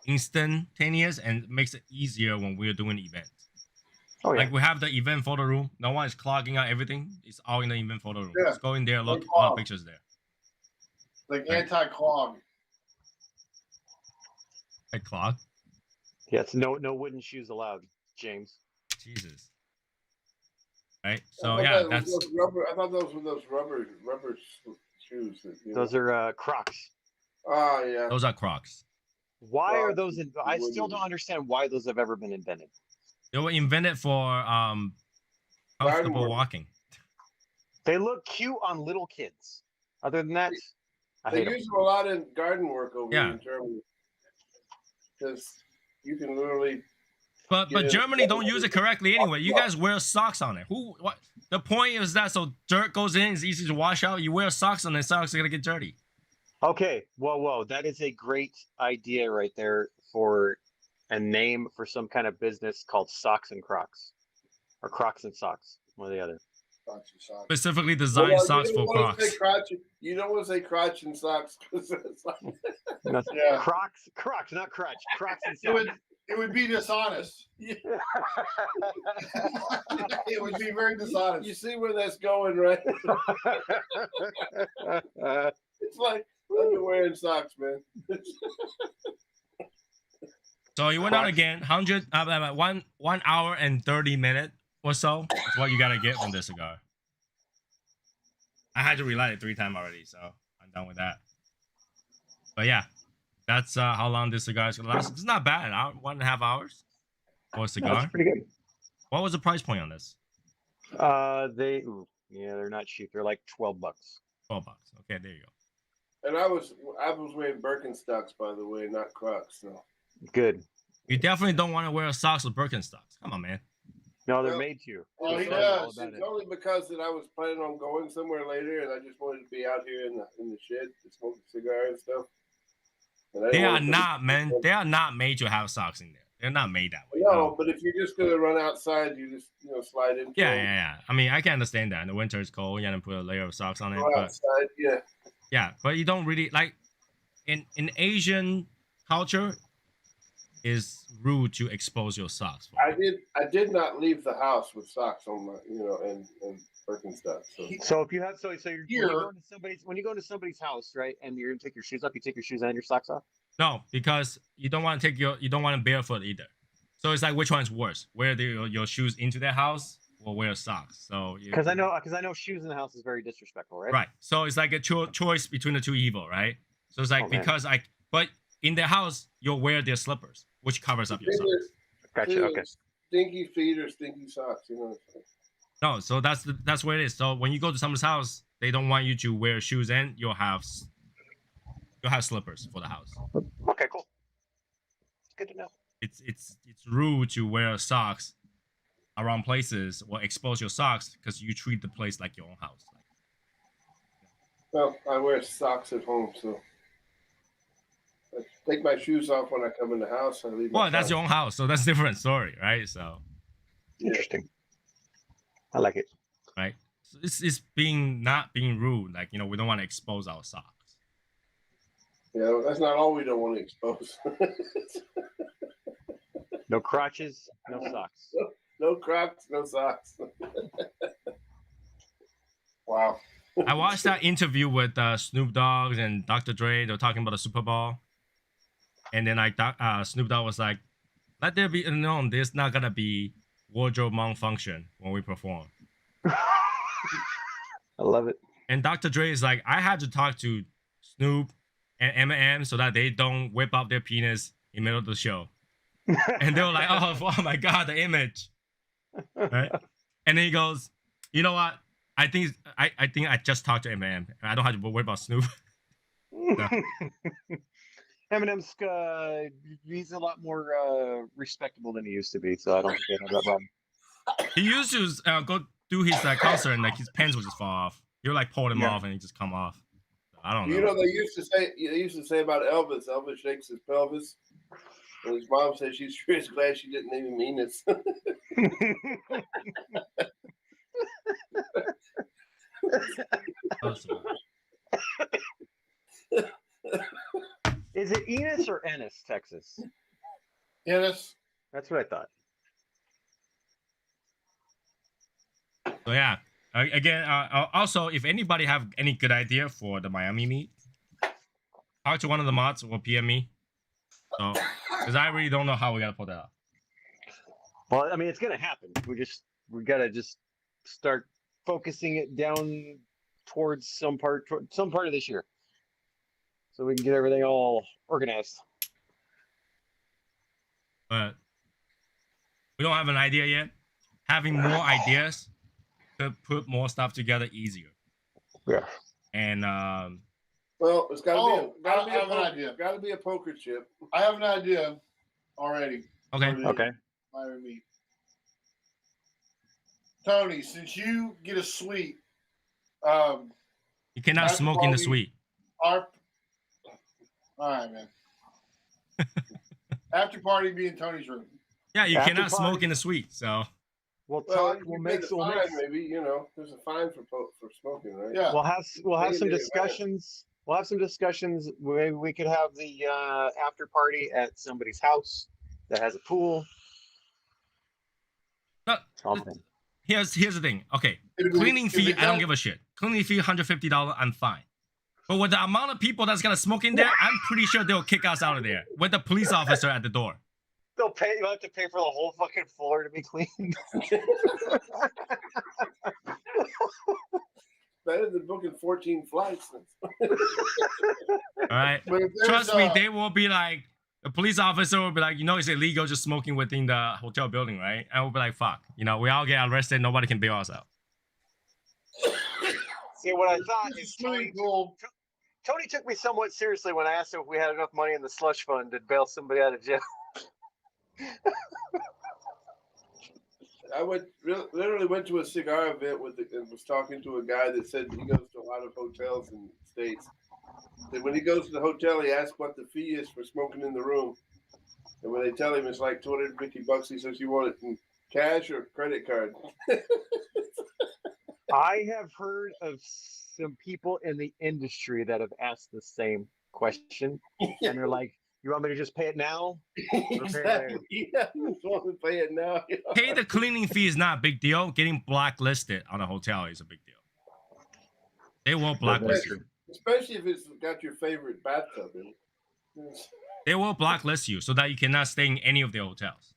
instantaneous and makes it easier when we're doing events. Oh yeah. Like we have the event photo room. No one is clogging out everything. It's all in the event photo room. Yeah. Just go in there, look, No all the clog. pictures there. Like Right. anti-clog. Like clog. Yes. No wooden shoes allowed, James. Jesus. Right? I So thought yeah, that that's was those rubber. I thought those were those rubber shoes. Those are Crocs. Oh yeah. those are Crocs. Why are Crocs, those? I still wooden. don't understand why those have ever been invented. They were invented for comfortable work. walking. They look cute on little kids. Other than that, I They hate them. use them a lot in garden work over Yeah. here in Germany because you can literally. But Yeah. Germany don't use it correctly anyway. You guys wear socks on it. What? The point is that so dirt goes in, it's easy to wash out. You wear socks on it, socks are gonna get dirty. Okay, whoa, that is a great idea right there for a name for some kind of business called Socks and Crocs, or Crocs and Socks, one or the other. Specifically designed Well, socks you for don't want to Crocs. say crotch. You don't want to say crotch and socks because it's like, No, Yeah. Crocs, not crutch. Crocs and It would, Socks. it would be dishonest. It would be very dishonest. you see where that's going, right? It's like underwear and socks, man. So you went out Crocs. again, 1 hour and 30 minutes or so. That's what you gotta get from this cigar. I had to relight it 3 times already, so I'm done with that. But yeah, that's how long this cigar is gonna last. It's not bad. 1.5 hours. for a That's cigar. pretty good. What was the price point on this? They're not cheap. They're like $12. $12. Okay, there you go. And I was wearing Birkenstocks, by the way, not Crocs. So. Good. You definitely don't want to wear socks with Birkenstocks. Come on, man. No, they're Well, made to. Oh, he It's does. all about It's it. only because that I was planning on going somewhere later, and I just wanted to be out here in the shed to smoke a cigar and stuff. And I They didn't are want to- not, man. They are not made to have socks in there. They're not made that way. No, but if you're just gonna run outside, you just slide into Yeah, them, yeah, yeah. I mean, I can understand that. In the winter, it's cold. You gotta put a layer of socks on it. go But outside. Yeah. yeah, but you don't really like in Asian culture. Is rude to expose your socks. I did not leave the house with socks on my, and Birkenstocks. So. So if you have so you're Here- when you go to somebody's house, right, and you're gonna take your shoes off, you take your shoes and your socks off. No, because you don't want to barefoot either. So it's like which one's worse? Wear your shoes into their house or wear socks? So Because I know shoes in the house is very disrespectful, right? right. So it's like a choice between the two evil, right? So it's like Oh, man. but in their house you'll wear their slippers, which covers up your socks. Gotcha. Okay. Stinky feet or stinky socks, No, so that's where it is. So when you go to someone's house, they don't want you to wear shoes and you'll have slippers for the house. Okay, cool. It's good to know. It's rude to wear socks around places or expose your socks because you treat the place like your own house. Well, I wear socks at home, so I take my shoes off when I come in the house. I leave. Well, that's your own house, so that's a different story, right? So Interesting. I like it. right, so it's not being rude. Like we don't want to expose our socks. Yeah, that's not all we don't want to expose. No crotches, no socks. No Crocs, no socks. Wow. I watched that interview with Snoop Dogg and Dr. Dre. They were talking about the Super Bowl, and then Snoop Dogg was like, "Let there be known, there's not gonna be wardrobe malfunction when we perform." I love it. And Dr. Dre is like, "I had to talk to Snoop and Eminem so that they don't whip out their penis in the middle of the show." And they were like, oh my God, the image. Right? And then he goes, "You know what? I think I just talked to Eminem. I don't have to worry about Snoop." No. Eminem's he's a lot more respectable than he used to be, so I don't think they have that problem. He used to go do his concert and like his pants would just fall off. He would like pull them off and he just come off. So, I don't know. They used to say about Elvis. Elvis shakes his pelvis, and his mom says she's sure is glad she didn't even mean it. Is it Enos or Ennis, Texas? Ennis. That's what I thought. So yeah. Again, also, if anybody have any good idea for the Miami meet, talk to one of the mods or PM me. So, because I really don't know how we gotta pull that off. Well, I mean, it's gonna happen. We gotta just start focusing it down towards some part of this year, so we can get everything all organized. But we don't have an idea yet. Having more ideas to put more stuff together easier. Yeah. And Well, it's gotta be I have an idea. Gotta be a poker chip. I have an idea already. okay. for the Okay. Miami meet. Tony, since you get a suite, You cannot After smoke in the party- suite. all right, man. After party be in Tony's room. Yeah, you After cannot smoke party- in the suite. So Well, We'll make mix. the fine, maybe there's a fine for smoking, right? Yeah. We'll have some Maybe they discussions. We'll have some discussions. Maybe we could have the after party at somebody's house that has a pool. no, Something. here's the thing. Okay, It'll be- cleaning if fee, it I don't does- give a shit. Cleaning fee, $150, I'm fine. But with the amount of people that's gonna smoke in there, I'm pretty sure they'll kick us out of there with the police officer at the door. They'll pay. You have to pay for the whole fucking floor to be cleaned. Better than booking 14 flights. All right. But if there's, Trust me, they will be like, The police officer will be like, it's illegal just smoking within the hotel building, right? And we'll be like, fuck. We all get arrested. Nobody can bail us out. See, what I thought is Swimming pool. Tony took me somewhat seriously when I asked him if we had enough money in the slush fund to bail somebody out of jail. I literally went to a cigar event and was talking to a guy that said he goes to a lot of hotels in the States. And when he goes to the hotel, he asks what the fee is for smoking in the room. And when they tell him it's like $250, he says, "You want it in cash or credit card?" I have heard of some people in the industry that have asked the same question, and they're like, "You want me to just pay it now?" Exactly. Yeah, you want to pay it now. Pay the cleaning fee is not a big deal. Getting blacklisted on a hotel is a big deal. They will blacklist you. Especially if it's got your favorite bathtub in it. They will blacklist you so that you cannot stay in any of the hotels.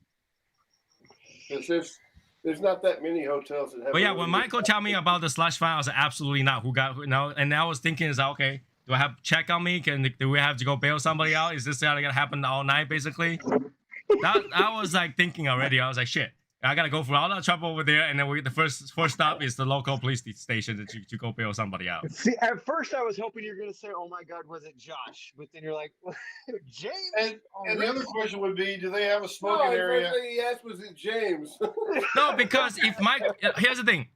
There's not that many hotels that have. But yeah, when Michael told me about the slush fund, I was like, absolutely not. Who got And I was thinking, is that okay? Do I have check on me? Do we have to go bail somebody out? Is this gonna happen all night, basically? I was like thinking already. I was like, shit. I gotta go through all that trouble over there, and then the first stop is the local police station to go bail somebody out. See, at first I was hoping you're gonna say, "Oh my God, was it Josh?" But then you're like, "James." And the other question would be, do they have a smoking area? The first thing he asked was it James. No, because if here's the thing.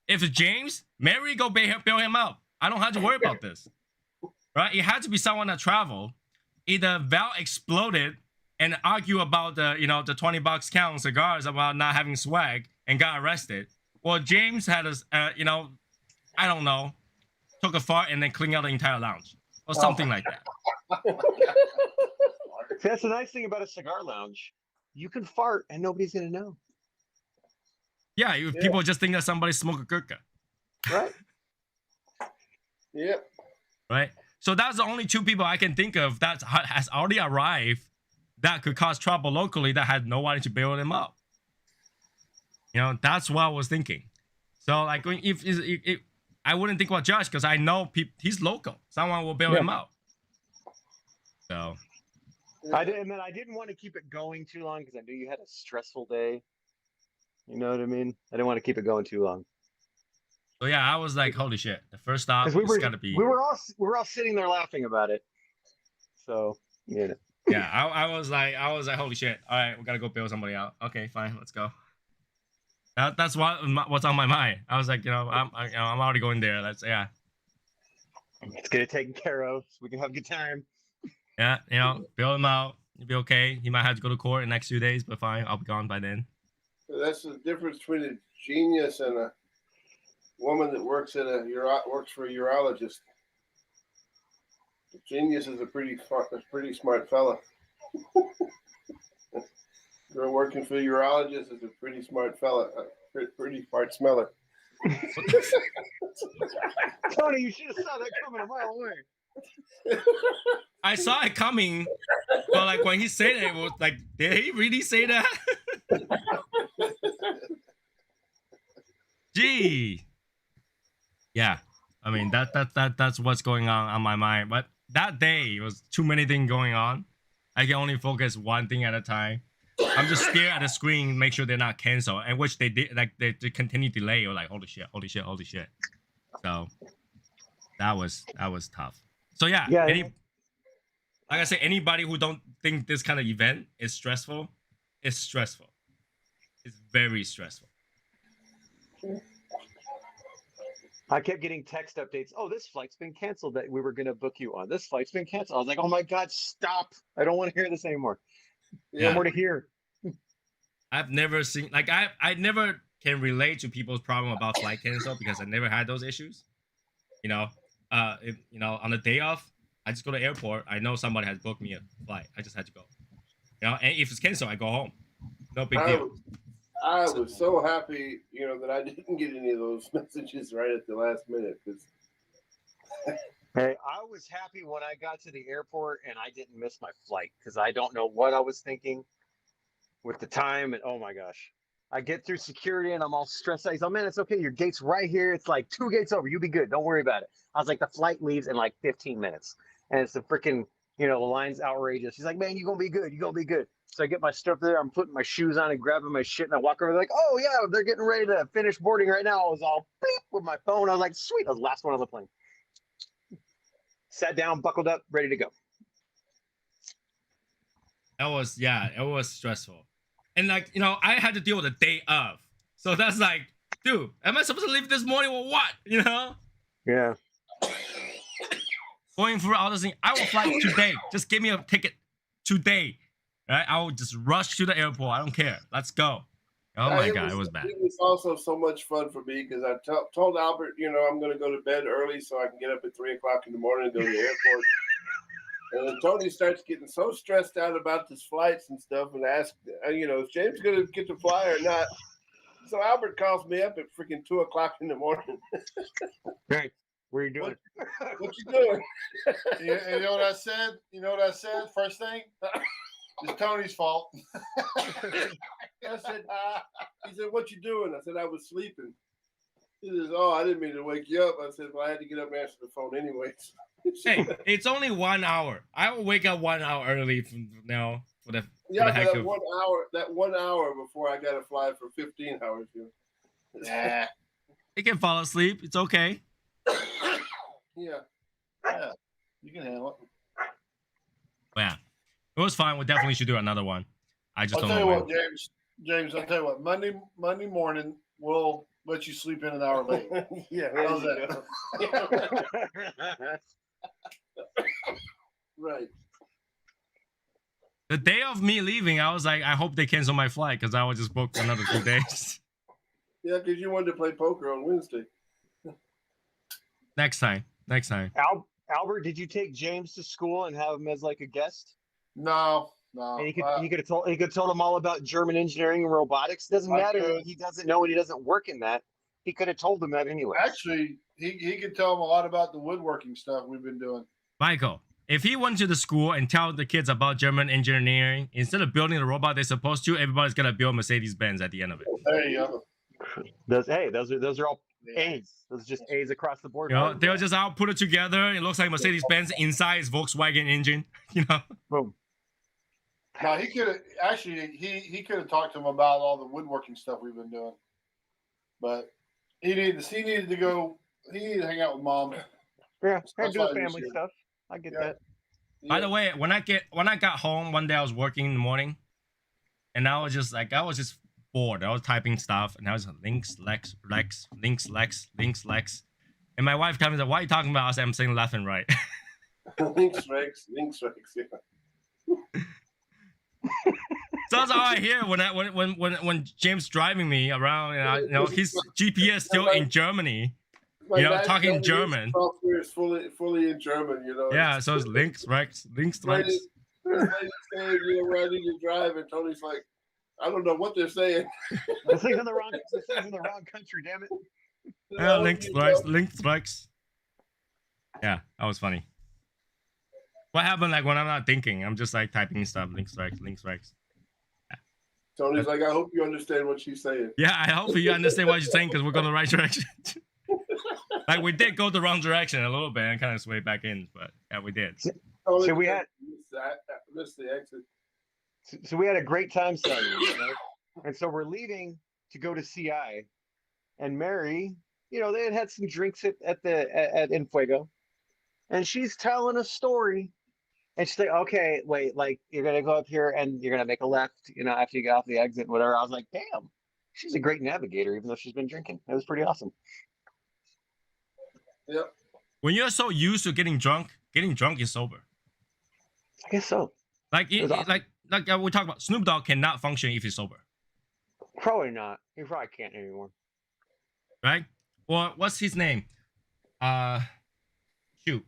If it's James, Mary go bail him out. I don't have to worry about this, right? It had to be someone that traveled. Either Val exploded and argue about the the $20 count on cigars about not having swag and got arrested. Well, James had I don't know, took a fart and then cleaned out the entire lounge or something like that. That's the nice thing about a cigar lounge. You can fart and nobody's gonna know. Yeah, people just think that somebody smoked a gurkha. Right. Yep. Right. So that's the only two people I can think of that has already arrived that could cause trouble locally that had nobody to bail them out. That's what I was thinking. So like, if I wouldn't think about Josh because I know he's local. Someone will bail him out. So I didn't want to keep it going too long because I knew you had a stressful day. You know what I mean? I didn't want to keep it going too long. So yeah, I was like, holy shit! The first stop is gotta be. We were all sitting there laughing about it. So Yeah, I was like, holy shit! All right, we gotta go bail somebody out. Okay, fine, let's go. That's what's on my mind. I was like, I'm already going there. Let's Let's get it taken care of so we can have a good time. Yeah, bail him out. He'll be okay. He might have to go to court in the next 2 days, but fine, I'll be gone by then. That's the difference between a genius and a woman that works for a urologist. The genius is a pretty smart fella. Girl working for a urologist is a pretty smart fella, pretty smart smeller. Tony, you should have saw that coming a mile away. I saw it coming, but like when he said it was like, did he really say that? Gee. Yeah, I mean that's what's going on my mind. But that day it was too many things going on. I can only focus one thing at a time. I'm just staring at the screen, make sure they're not canceled, and which they did. Like they continue delay. Or like holy shit. So that was tough. So yeah. Like I say, anybody who don't think this kind of event is stressful, it's stressful. It's very stressful. I kept getting text updates. Oh, this flight's been canceled that we were going to book you on. This flight's been canceled. I was like, oh my God, stop. I don't want to hear this anymore. No more to hear. I've never seen, like, I never can relate to people's problem about flight cancel because I never had those issues. On the day off, I just go to the airport. I know somebody has booked me a flight. I just had to go. And if it's canceled, I go home. No big deal. I was so happy, that I didn't get any of those messages right at the last minute. Hey, I was happy when I got to the airport and I didn't miss my flight because I don't know what I was thinking with the time. And oh my gosh, I get through security and I'm all stressed out. He's like, oh man, it's okay. Your gate's right here. It's like 2 gates over. You'll be good. Don't worry about it. I was like, the flight leaves in like 15 minutes. And it's the freaking, You know, the line's outrageous. He's like, man, you're gonna be good. You're gonna be good. So I get my stuff there. I'm putting my shoes on and grabbing my shit, and I walk over like, oh yeah, they're getting ready to finish boarding right now. I was all beep with my phone. I was like, sweet. I was the last one on the plane. Sat down, buckled up, ready to go. It was stressful. And like, you know, I had to deal with the day of. So that's like, dude, am I supposed to leave this morning or what? You know? Yeah. Going through all this thing. I will fly today. Just give me a ticket today. Right? I will just rush to the airport. I don't care. Let's go. Oh my God, it was bad. It was also so much fun for me because I told Albert, you know, I'm going to go to bed early so I can get up at 3 o'clock in the morning and go to the airport. And then Tony starts getting so stressed out about his flights and stuff and asks, you know, is James going to get to fly or not? So Albert calls me up at freaking 2 o'clock in the morning. Hey, what are you doing? What you doing? You know what I said? You know what I said? First thing? It's Tony's fault. I said, he said, what you doing? I said, I was sleeping. He says, oh, I didn't mean to wake you up. I said, well, I had to get up and answer the phone anyways. Hey, it's only 1 hour. I will wake up 1 hour early from now for the that 1 hour before I got to fly for 15 hours. You know? Nah. You can fall asleep. It's okay. Yeah. Yeah. You can handle it. Yeah. It was fine. We definitely should do another one. I just I'll don't tell know you when. what, James, I'll tell you what. Monday morning, we'll let you sleep in an hour late. Yeah. How's that? Right. The day of me leaving, I was like, I hope they cancel my flight because I was just booked another 2 days. Yeah, because you wanted to play poker on Wednesday. Next time. Albert, did you take James to school and have him as like a guest? No. And he could have told him all about German engineering and robotics. Doesn't matter that he doesn't know and he doesn't work in that. He could have told him that anyway. Actually, he could tell him a lot about the woodworking stuff we've been doing. Michael, if he went to the school and tell the kids about German engineering, instead of building the robot they're supposed to, everybody's gonna build Mercedes-Benz at the end of it. There you go. Those are all A's. Those are just A's across the board. You know, they'll just all put it together. It looks like Mercedes-Benz inside is Volkswagen engine. You know. Boom. No, he could have actually. He could have talked to him about all the woodworking stuff we've been doing, but he needed to go. He needed to hang out with mom. Yeah, That's do why family he's stuff. I get Yeah. that. By the way, when I got home one day, I was working in the morning, and I was just bored. I was typing stuff, and I was links, lex, and my wife comes and said, "What are you talking about?" I said, "I'm saying left and right." links, Rex, yeah. So that's all I hear when James driving me around, and his GPS still in Germany. You know, talking German. Software is fully in German, you know. Yeah, so it's links, Rex. There's ladies saying, you know, where I need to drive, and Tony's like, I don't know what they're saying. This thing's in the wrong country, damn it. Yeah, links, Rex. Yeah, that was funny. What happened like when I'm not thinking? I'm just like typing stuff, links, Rex. Tony's like, I hope you understand what she's saying. Yeah, I hope you understand what you're saying because we're going the right direction. Like we did go the wrong direction a little bit and kind of sway back in, but yeah, we did. So we had missed the exit. So we had a great time Sunday, right? And so we're leaving to go to CI, and Mary, you know, they had some drinks at In Fuego, and she's telling a story, and she's like, okay, wait, like you're gonna go up here and you're gonna make a left, you know, after you get off the exit, whatever. I was like, damn, she's a great navigator, even though she's been drinking. It was pretty awesome. Yep. When you're so used to getting drunk is sober. I guess so. Like Awesome. like we talk about, Snoop Dogg cannot function if he's sober. Probably not. He probably can't anymore. Right? Or what's his name? Shoot.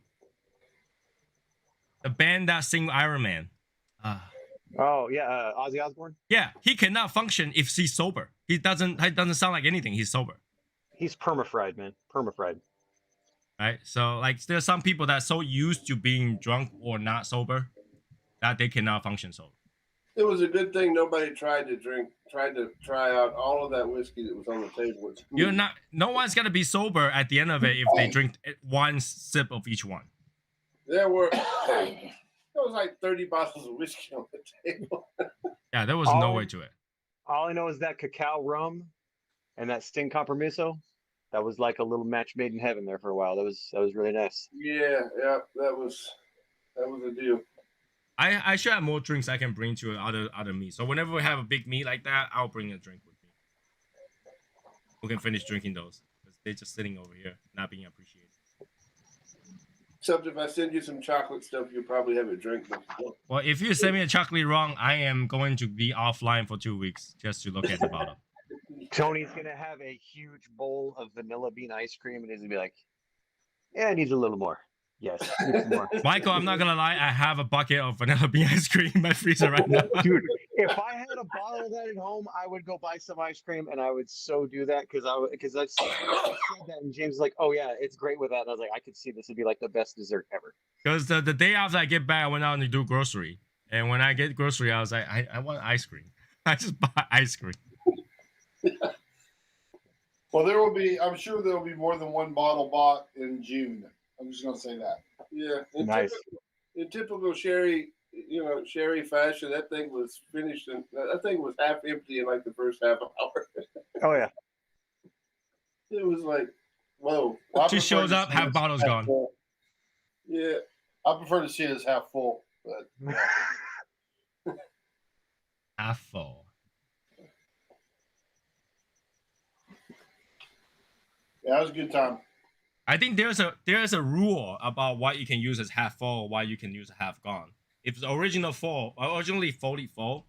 The band that sing Iron Man. Oh yeah, Ozzy Osbourne. Yeah, he cannot function if he's sober. He doesn't sound like anything. He's sober. He's perma-fried, man. Perma-fried. Right? So like there's some people that are so used to being drunk or not sober that they cannot function sober. It was a good thing nobody tried to try out all of that whiskey that was on the table. No one's gonna be sober at the end of it if they drink one sip of each one. There were There was like 30 bottles of whiskey on the table. Yeah, there was no way to it. All I know is that cacao rum and that Sting Compromiso. That was like a little match made in heaven there for a while. That was really nice. Yeah, that was a deal. I should have more drinks I can bring to other meat. So whenever we have a big meat like that, I'll bring a drink with me. We can finish drinking those because they're just sitting over here, not being appreciated. Except if I send you some chocolate stuff, you'll probably have a drink before. Well, if you send me a chocolate wrong, I am going to be offline for 2 weeks just to look at the bottle. Tony's gonna have a huge bowl of vanilla bean ice cream, and he's gonna be like, "Yeah, it needs a little more." Yes, needs more. Michael, I'm not gonna lie, I have a bucket of vanilla bean ice cream in my freezer right now. Dude, if I had a bottle of that at home, I would go buy some ice cream, and I would so do that because I said that, and James was like, "Oh yeah, it's great with that," and I was like, "I could see this would be like the best dessert ever." Because the day after I get back, I went out and do grocery, and when I get grocery, I was like, I want ice cream. I just buy ice cream. Well, I'm sure there will be more than one bottle bought in June. I'm just gonna say that. Yeah, Nice. In typical Sherry fashion, that thing was finished, and that thing was half empty in like the first half hour. Oh yeah. It was like, whoa. Well, I She prefer shows to up, see half it bottle's half gone. full. Yeah. I prefer to see it as half full, but Half full. yeah, it was a good time. I think there's a rule about what you can use as half full, what you can use as half gone. If it's originally fully full,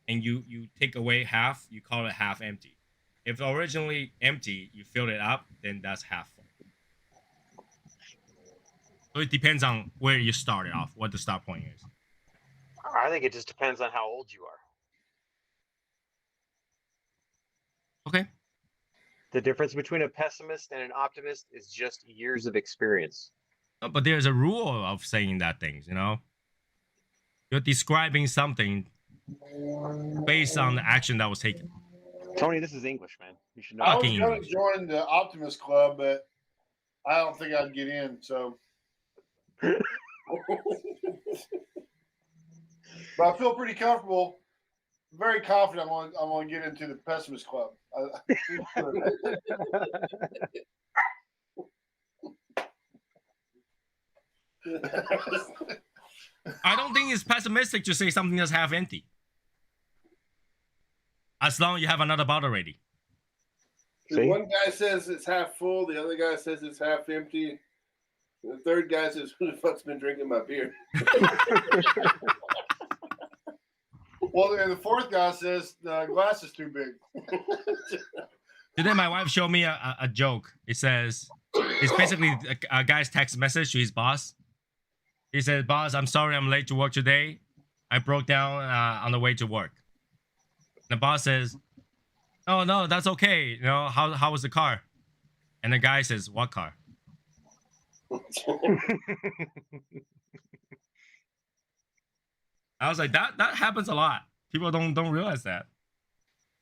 and you take away half, you call it half empty. If it's originally empty, you fill it up, then that's half full. So it depends on where you started off, what the start point is. I think it just depends on how old you are. Okay. The difference between a pessimist and an optimist is just years of experience. No, but there's a rule of saying that things, you know? You're describing something based on the action that was taken. Tony, this is English, man. You should know. I was Fucking going English. to join the Optimist Club, but I don't think I'd get in. So, but I feel pretty comfortable, very confident. I'm going to get into the Pessimist Club. I don't think it's pessimistic to say something that's half empty. As long as you have another bottle ready. The one guy says it's half full, the other guy says it's half empty. The third guy says, "Who the fuck's been drinking my beer?" Well, and the fourth guy says the glass is too big. Today, my wife showed me a joke. It says, it's basically a guy's text message to his boss. He said, "Boss, I'm sorry I'm late to work today. I broke down on the way to work." The boss says, "Oh, no, that's okay. You know, how was the car?" And the guy says, "What car?" I was like, that happens a lot. People don't realize that.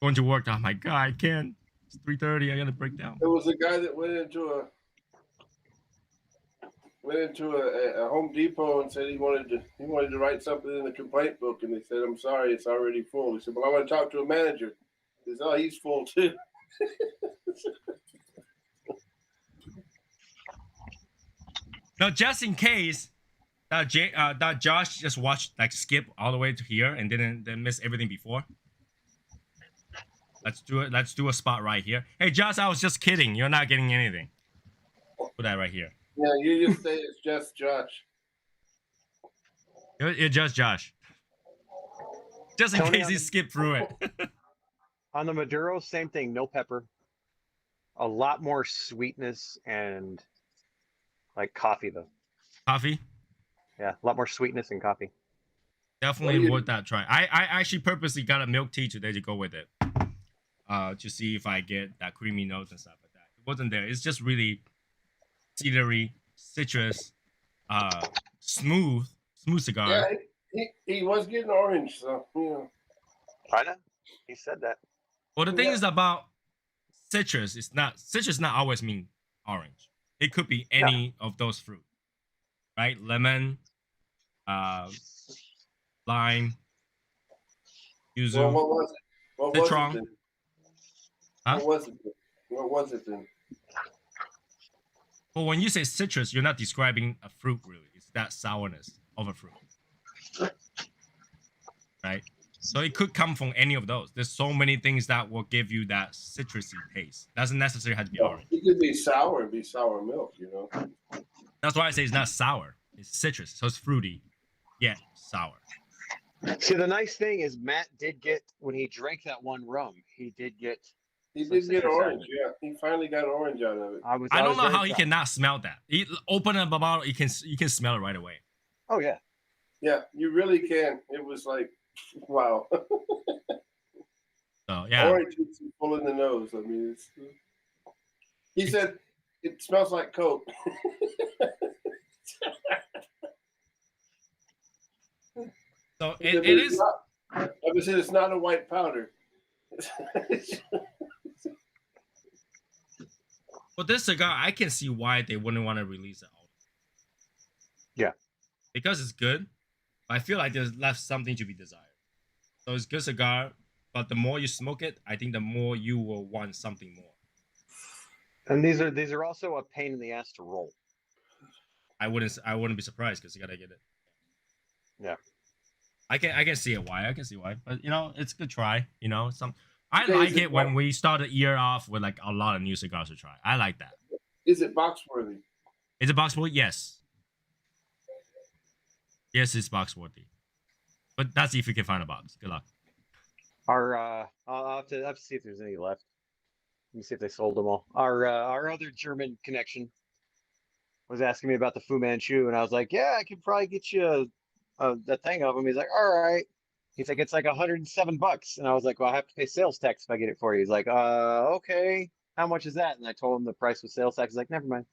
Going to work, oh my God, I can't. It's 3:30. I gotta break down. There was a guy that went into a Home Depot and said he wanted to write something in the complaint book, and they said, "I'm sorry, it's already full." He said, "Well, I want to talk to a manager." He said, "Oh, he's full too." Now, just in case that Josh just watched skip all the way to here and didn't miss everything before. Let's do it. Let's do a spot right here. Hey, Josh, I was just kidding. You're not getting anything. Put that right here. Yeah, you just say it's just Josh. You're just Josh. Just in Tony, case he skipped through it. On the Maduro, same thing. No pepper. A lot more sweetness and like coffee, though. Coffee? Yeah, a lot more sweetness and coffee. Definitely worth that try. I actually purposely got a milk tea today to go with it. To see if I get that creamy notes and stuff like that. It wasn't there. It's just really cedary, citrus, smooth cigar. Yeah, he was getting orange, so I know. He said that. Well, the thing is about citrus. Citrus not always mean orange. It could be any of those fruit, right? Lemon, lime, yuzu, Well, what was it? What was citron. it then? Huh? What was it then? What was it then? Well, when you say citrus, you're not describing a fruit really. It's that sourness of a fruit, right? So it could come from any of those. There's so many things that will give you that citrusy taste. Doesn't necessarily have to be orange. It could be sour and be sour milk, you know. That's why I say it's not sour. It's citrus, so it's fruity, yet sour. See, the nice thing is Matt did get when he drank that one rum, he did get. He some did get citrus out of orange, it. yeah. He finally got orange out of it. I don't was know very how he proud. cannot smell that. He open up a bottle, you can smell it right away. Oh yeah. Yeah, you really can. It was like, wow. So yeah, Orange is full in the nose. I mean, he said it smells like Coke. so He said, it "But it's is. not- I would say it's not a white powder. But this cigar, I can see why they wouldn't want to release it all. Yeah. Because it's good, but I feel like there's left something to be desired. So it's good cigar, but the more you smoke it, I think the more you will want something more. And these are also a pain in the ass to roll. I wouldn't be surprised because you gotta get it. Yeah. I can see it why. I can see why. But you know, it's a good try. You know, I Okay, like is it it when we start the year off with like a lot of new cigars to try. I like that. Is it box worthy? Is it box worthy? Yes. Yes, it's box worthy. But that's if you can find a box. Good luck. I'll have to see if there's any left. Let me see if they sold them all. Our other German connection was asking me about the Fu Manchu, and I was like, yeah, I could probably get you the thing of them. He's like, all right. He's like, it's like $107, and I was like, well, I have to pay sales tax if I get it for you. He's like, okay, how much is that? And I told him the price with sales tax. He's like, never mind.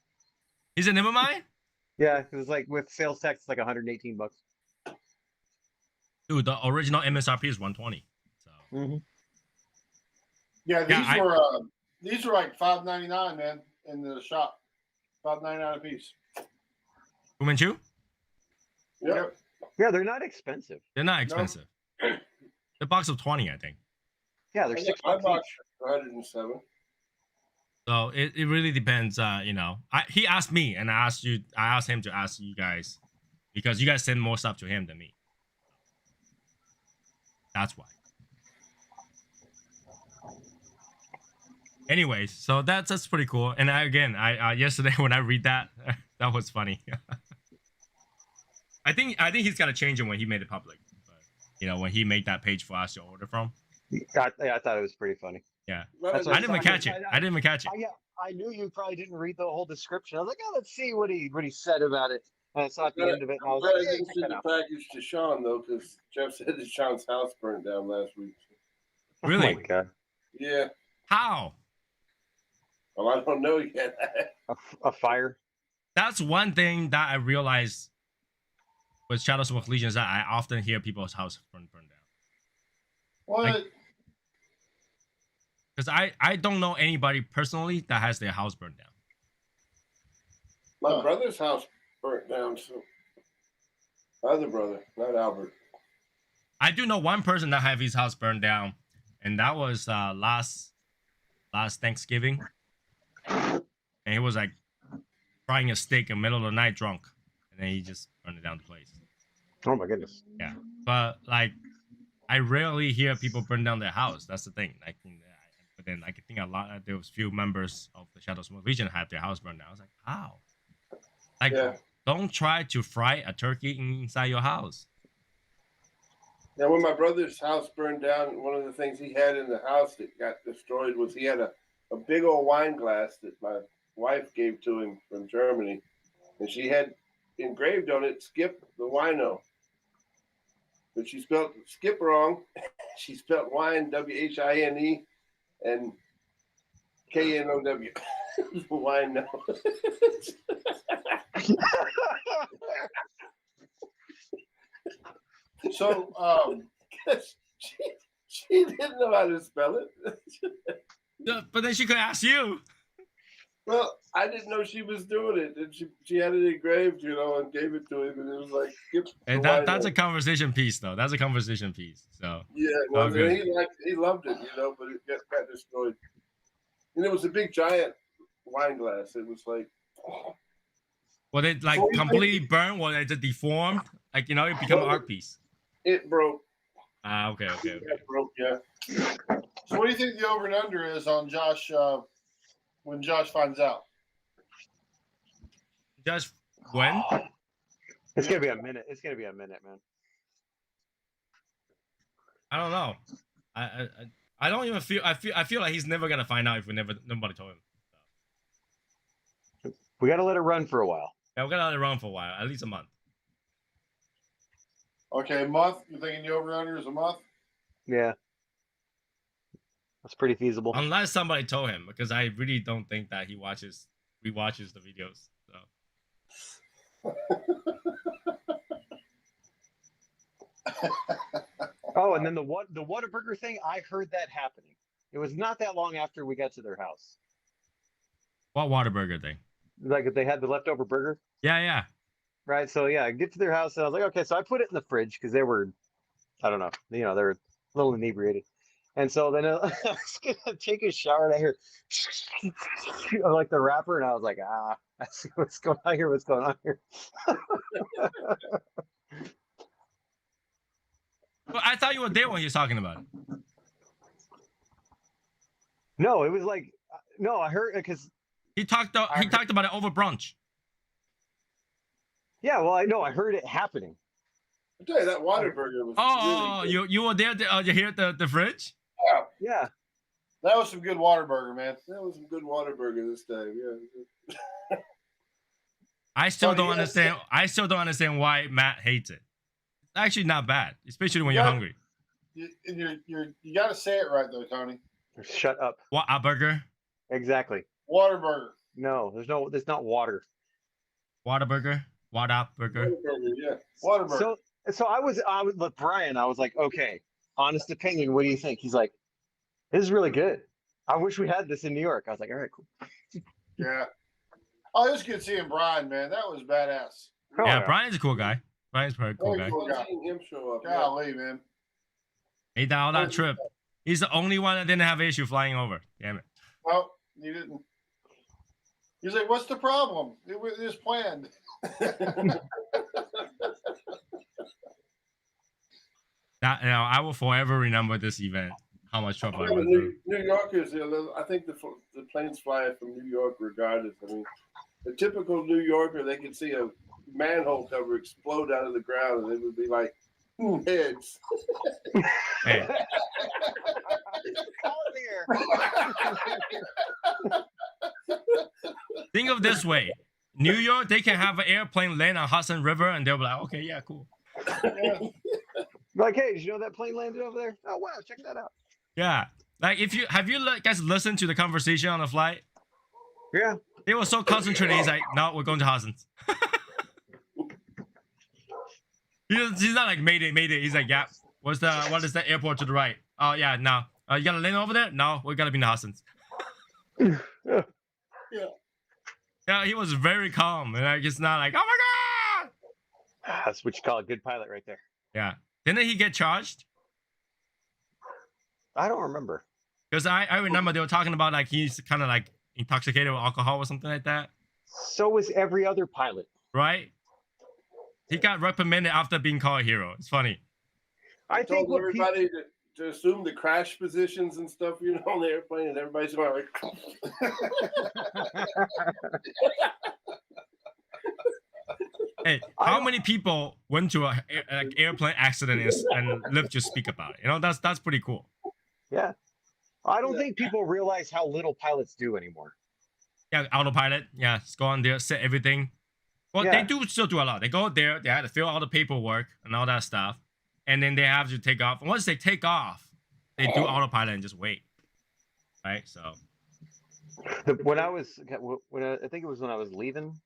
He said, never mind. Yeah, it was like with sales tax, it's like $118. Dude, the original MSRP is 120. So Yeah, Yeah, these were like $5.99, man, in the shop. $5.99 a piece. Fu Manchu? Yep. Yeah, they're not expensive. They're not expensive. The box of 20, I think. Yeah, they're I $6 got my box each. for 107. So it really depends. You know, he asked me, and I asked him to ask you guys because you guys send more stuff to him than me. That's why. Anyways, so that's pretty cool. And I yesterday when I read that, that was funny. I think he's got to change it when he made it public. But, you know, when he made that page for us to order from. I thought it was pretty funny. Yeah, That's I what didn't even catch it. I didn't even catch it. Yeah, I knew you probably didn't read the whole description. I was like, oh, let's see what he said about it. And I saw at the end of it, and I was Glad I like, didn't send the package to Sean though, because Jeff said that Sean's house burned down last week. Really? Oh my God. Yeah. How? Well, I don't know yet. A fire. That's one thing that I realized with Shadow Smoke Legion is that I often hear people's house burn down. What? Like, because I don't know anybody personally that has their house burned down. My brother's house burnt down. So my other brother, not Albert. I do know one person that have his house burned down, and that was last Thanksgiving, and he was like frying a steak in the middle of the night drunk, and then he just burned it down the place. Oh my goodness. Yeah, but like I rarely hear people burn down their house. That's the thing. Like, but then I can think a lot. There was few members of the Shadow Smoke Legion had their house burned down. I was like, how? Like, Yeah. don't try to fry a turkey inside your house. Now, when my brother's house burned down, one of the things he had in the house that got destroyed was he had a big old wine glass that my wife gave to him from Germany, and she had engraved on it "Skip the Wino," but she spelled "skip" wrong. She spelled wine WHINE and KNOW. Wino. So, she didn't know how to spell it. But then she could ask you. Well, I didn't know she was doing it, and she had it engraved, and gave it to him, and it was like, skip the And white that's a one. conversation piece, though. That's a conversation piece. So Yeah, it all was, and good. he loved it, but it got destroyed. And it was a big giant wine glass. It was like, Was it like So you completely burned? Was it just deformed? Like it become an Well, art piece. it broke. Ah, okay. It broke, yeah. So what do you think the over and under is on Josh when Josh finds out? Just when? It's gonna be a minute. It's gonna be a minute, man. I don't know. I don't even feel. I feel like he's never gonna find out if nobody told him. We gotta let it run for a while. Yeah, we're gonna let it run for a while, at least a month. Okay, a month. You thinking the over and under is a month? Yeah, that's pretty feasible. Unless somebody told him, because I really don't think that he rewatches the videos. So Oh, and then the Whataburger thing, I heard that happening. It was not that long after we got to their house. what Whataburger thing? Like if they had the leftover burger, Yeah. right? So yeah, I get to their house and I was like, okay, so I put it in the fridge because they were, I don't know, they were a little inebriated. And so then I was gonna take a shower and I hear like the wrapper, and I was like, I see what's going on here. What's going on here? Well, I thought you were there when he was talking about it. No, it was like, no, I heard because He talked about it over brunch. yeah, well, I know I heard it happening. I tell you, that Whataburger was Oh, really good. you were there? You hear the fridge? Yeah, That was some good Whataburger, man. That was some good Whataburger this time, yeah. I still Tony, don't yes. understand. I still don't understand why Matt hates it. It's actually not bad, especially when you're Yeah. hungry. You got to say it right though, Tony. shut up. What, a burger? Exactly. Whataburger. No, there's not water. Whataburger? Whataburger? Whataburger, yeah. Whataburger. So I was with Brian. I was like, okay, honest opinion. What do you think? He's like, this is really good. I wish we had this in New York. I was like, all right, cool. Yeah. Oh, it was good seeing Brian, man. That was badass. Oh, Yeah, Brian's a cool guy. Brian's a pretty cool guy. Cool guy. Seeing him show up. Yeah. Golly, man. He did all that trip. He's the only one that didn't have an issue flying over. Damn it. Oh, you didn't. He's like, what's the problem? It was planned. I will forever remember this event. How much trouble I Yeah, went but through. New Yorkers, I think the planes fly from New York regardless. I mean, the typical New Yorker, they could see a manhole cover explode out of the ground, and it would be like heads. Hey, think of this way. New York, they can have an airplane land on Hudson River, and they'll be like, okay, yeah, cool. Like, hey, did you know that plane landed over there? Oh wow, check that out. Yeah. Like, have you guys listened to the conversation on the flight? Yeah. They were so concentrated. He's like, no, we're going to Hudson's. He's not like, made it. He's like, yeah, what is the airport to the right? Oh, yeah, no. You got to land over there? No, we got to be in the Hudson's. Yeah. Yeah, he was very calm. And like, it's not like, oh my God. That's what you call a good pilot right there. Yeah. Didn't he get charged? I don't remember. Because I remember they were talking about like he's kind of like intoxicated with alcohol or something like that. So was every other pilot. Right? He got reprimanded after being called a hero. It's funny. I think told what everybody to assume the crash positions and stuff, on the airplane, and everybody's going like. Hey, how many people went to an airplane accident and lived to speak about it? That's pretty cool. Yeah. I don't think people realize how little pilots do anymore. Yeah, autopilot. Yeah, just go on there, set everything. Well, Yeah. they do still do a lot. They go there, they have to fill all the paperwork and all that stuff, and then they have to take off. And once they take off, they do autopilot and just wait. Right? So. When I think it was when I was leaving.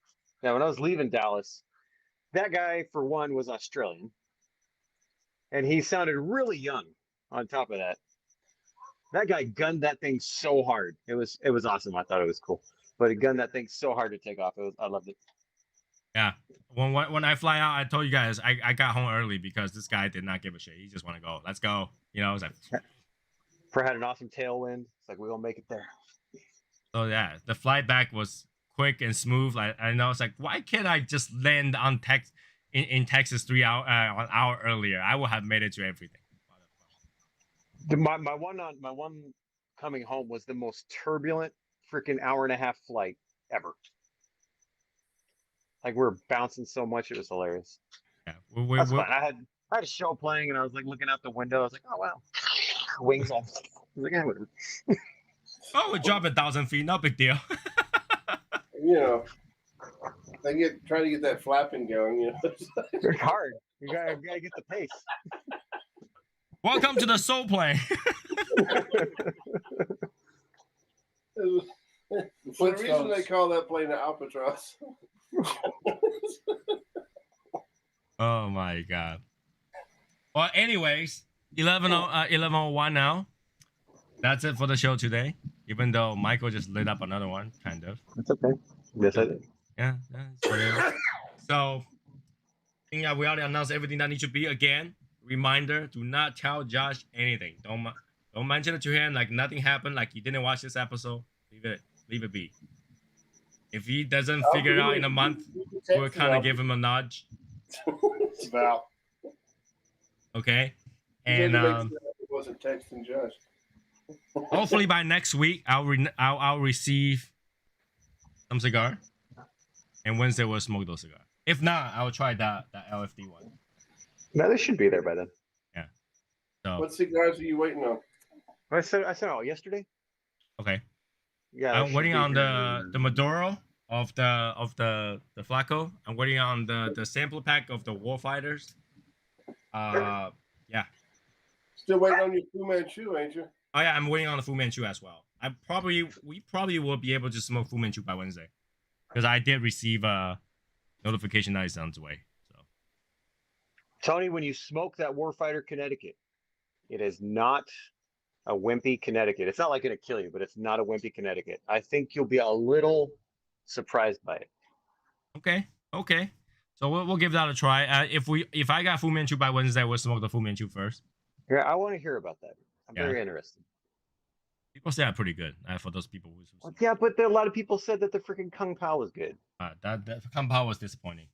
Yeah, when I was leaving Dallas, that guy for one was Australian, and he sounded really young. On top of that, that guy gunned that thing so hard. It was awesome. I thought it was cool. But again, that thing's so hard to take off. I loved it. Yeah. When I fly out, I told you guys I got home early because this guy did not give a shit. He just want to go. Let's go. You know, I was like, Had an awesome tailwind. It's like we gonna make it there. so yeah, the flight back was quick and smooth. I know it's like, why can't I just land on in Texas 3 hour an hour earlier? I would have made it to everything. My one coming home was the most turbulent freaking hour and a half flight ever. Like we're bouncing so much, it was hilarious. Yeah, That's fun. I had a show playing, and I was like looking out the window. I was like, oh wow, wings off. I was like, yeah, whatever. Oh, we dropped 1,000 feet. No big deal. You know, trying to get that flapping going. You know, It's hard. You gotta get the pace. Welcome to the soul plane. For the reason they call that plane an albatross. Oh my god. Well, anyways, 11:01 now. That's it for the show today. Even though Michael just lit up another one, kind of. That's okay. Yes, I did. Yeah. So, we already announced everything that needs to be. Again, reminder: do not tell Josh anything. Don't mention it to him. Like nothing happened. Like he didn't watch this episode. Leave it be. If he doesn't figure it out in a month, we'll kind of give him a nudge. It's about. Okay. And it wasn't texting Josh. hopefully by next week, I'll receive some cigar, and Wednesday we'll smoke those cigars. If not, I'll try that LFD one. No, they should be there by then. Yeah. So What cigars are you waiting on? I said yesterday. okay. Yeah, I'm waiting on the Maduro of the Flaco. I'm waiting on the sample pack of the Warfighters. Yeah. Still waiting on your Fu Manchu, ain't you? Oh yeah, I'm waiting on the Fu Manchu as well. We probably will be able to smoke Fu Manchu by Wednesday, because I did receive a notification that it's on its way. So Tony, when you smoke that Warfighter Connecticut, it is not a wimpy Connecticut. It's not like it'll kill you, but it's not a wimpy Connecticut. I think you'll be a little surprised by it. okay. So we'll give that a try. If I got Fu Manchu by Wednesday, we'll smoke the Fu Manchu first. Yeah, I want to hear about that. I'm very interested. People say I'm pretty good for those people who. Yeah, but a lot of people said that the freaking Kung Pao was good. That Kung Pao was disappointing.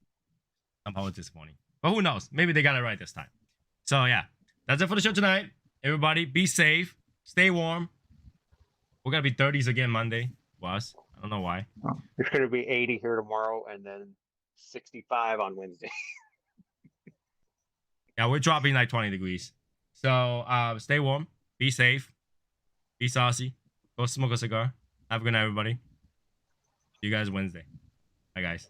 But who knows? Maybe they got it right this time. So yeah, that's it for the show tonight. Everybody, be safe, stay warm. We're gonna be 30s again Monday. Was I don't know why. It's gonna be 80 here tomorrow, and then 65 on Wednesday. Yeah, we're dropping like 20 degrees. So stay warm, be safe, be saucy, go smoke a cigar. Have a good night, everybody. See you guys Wednesday. Bye, guys.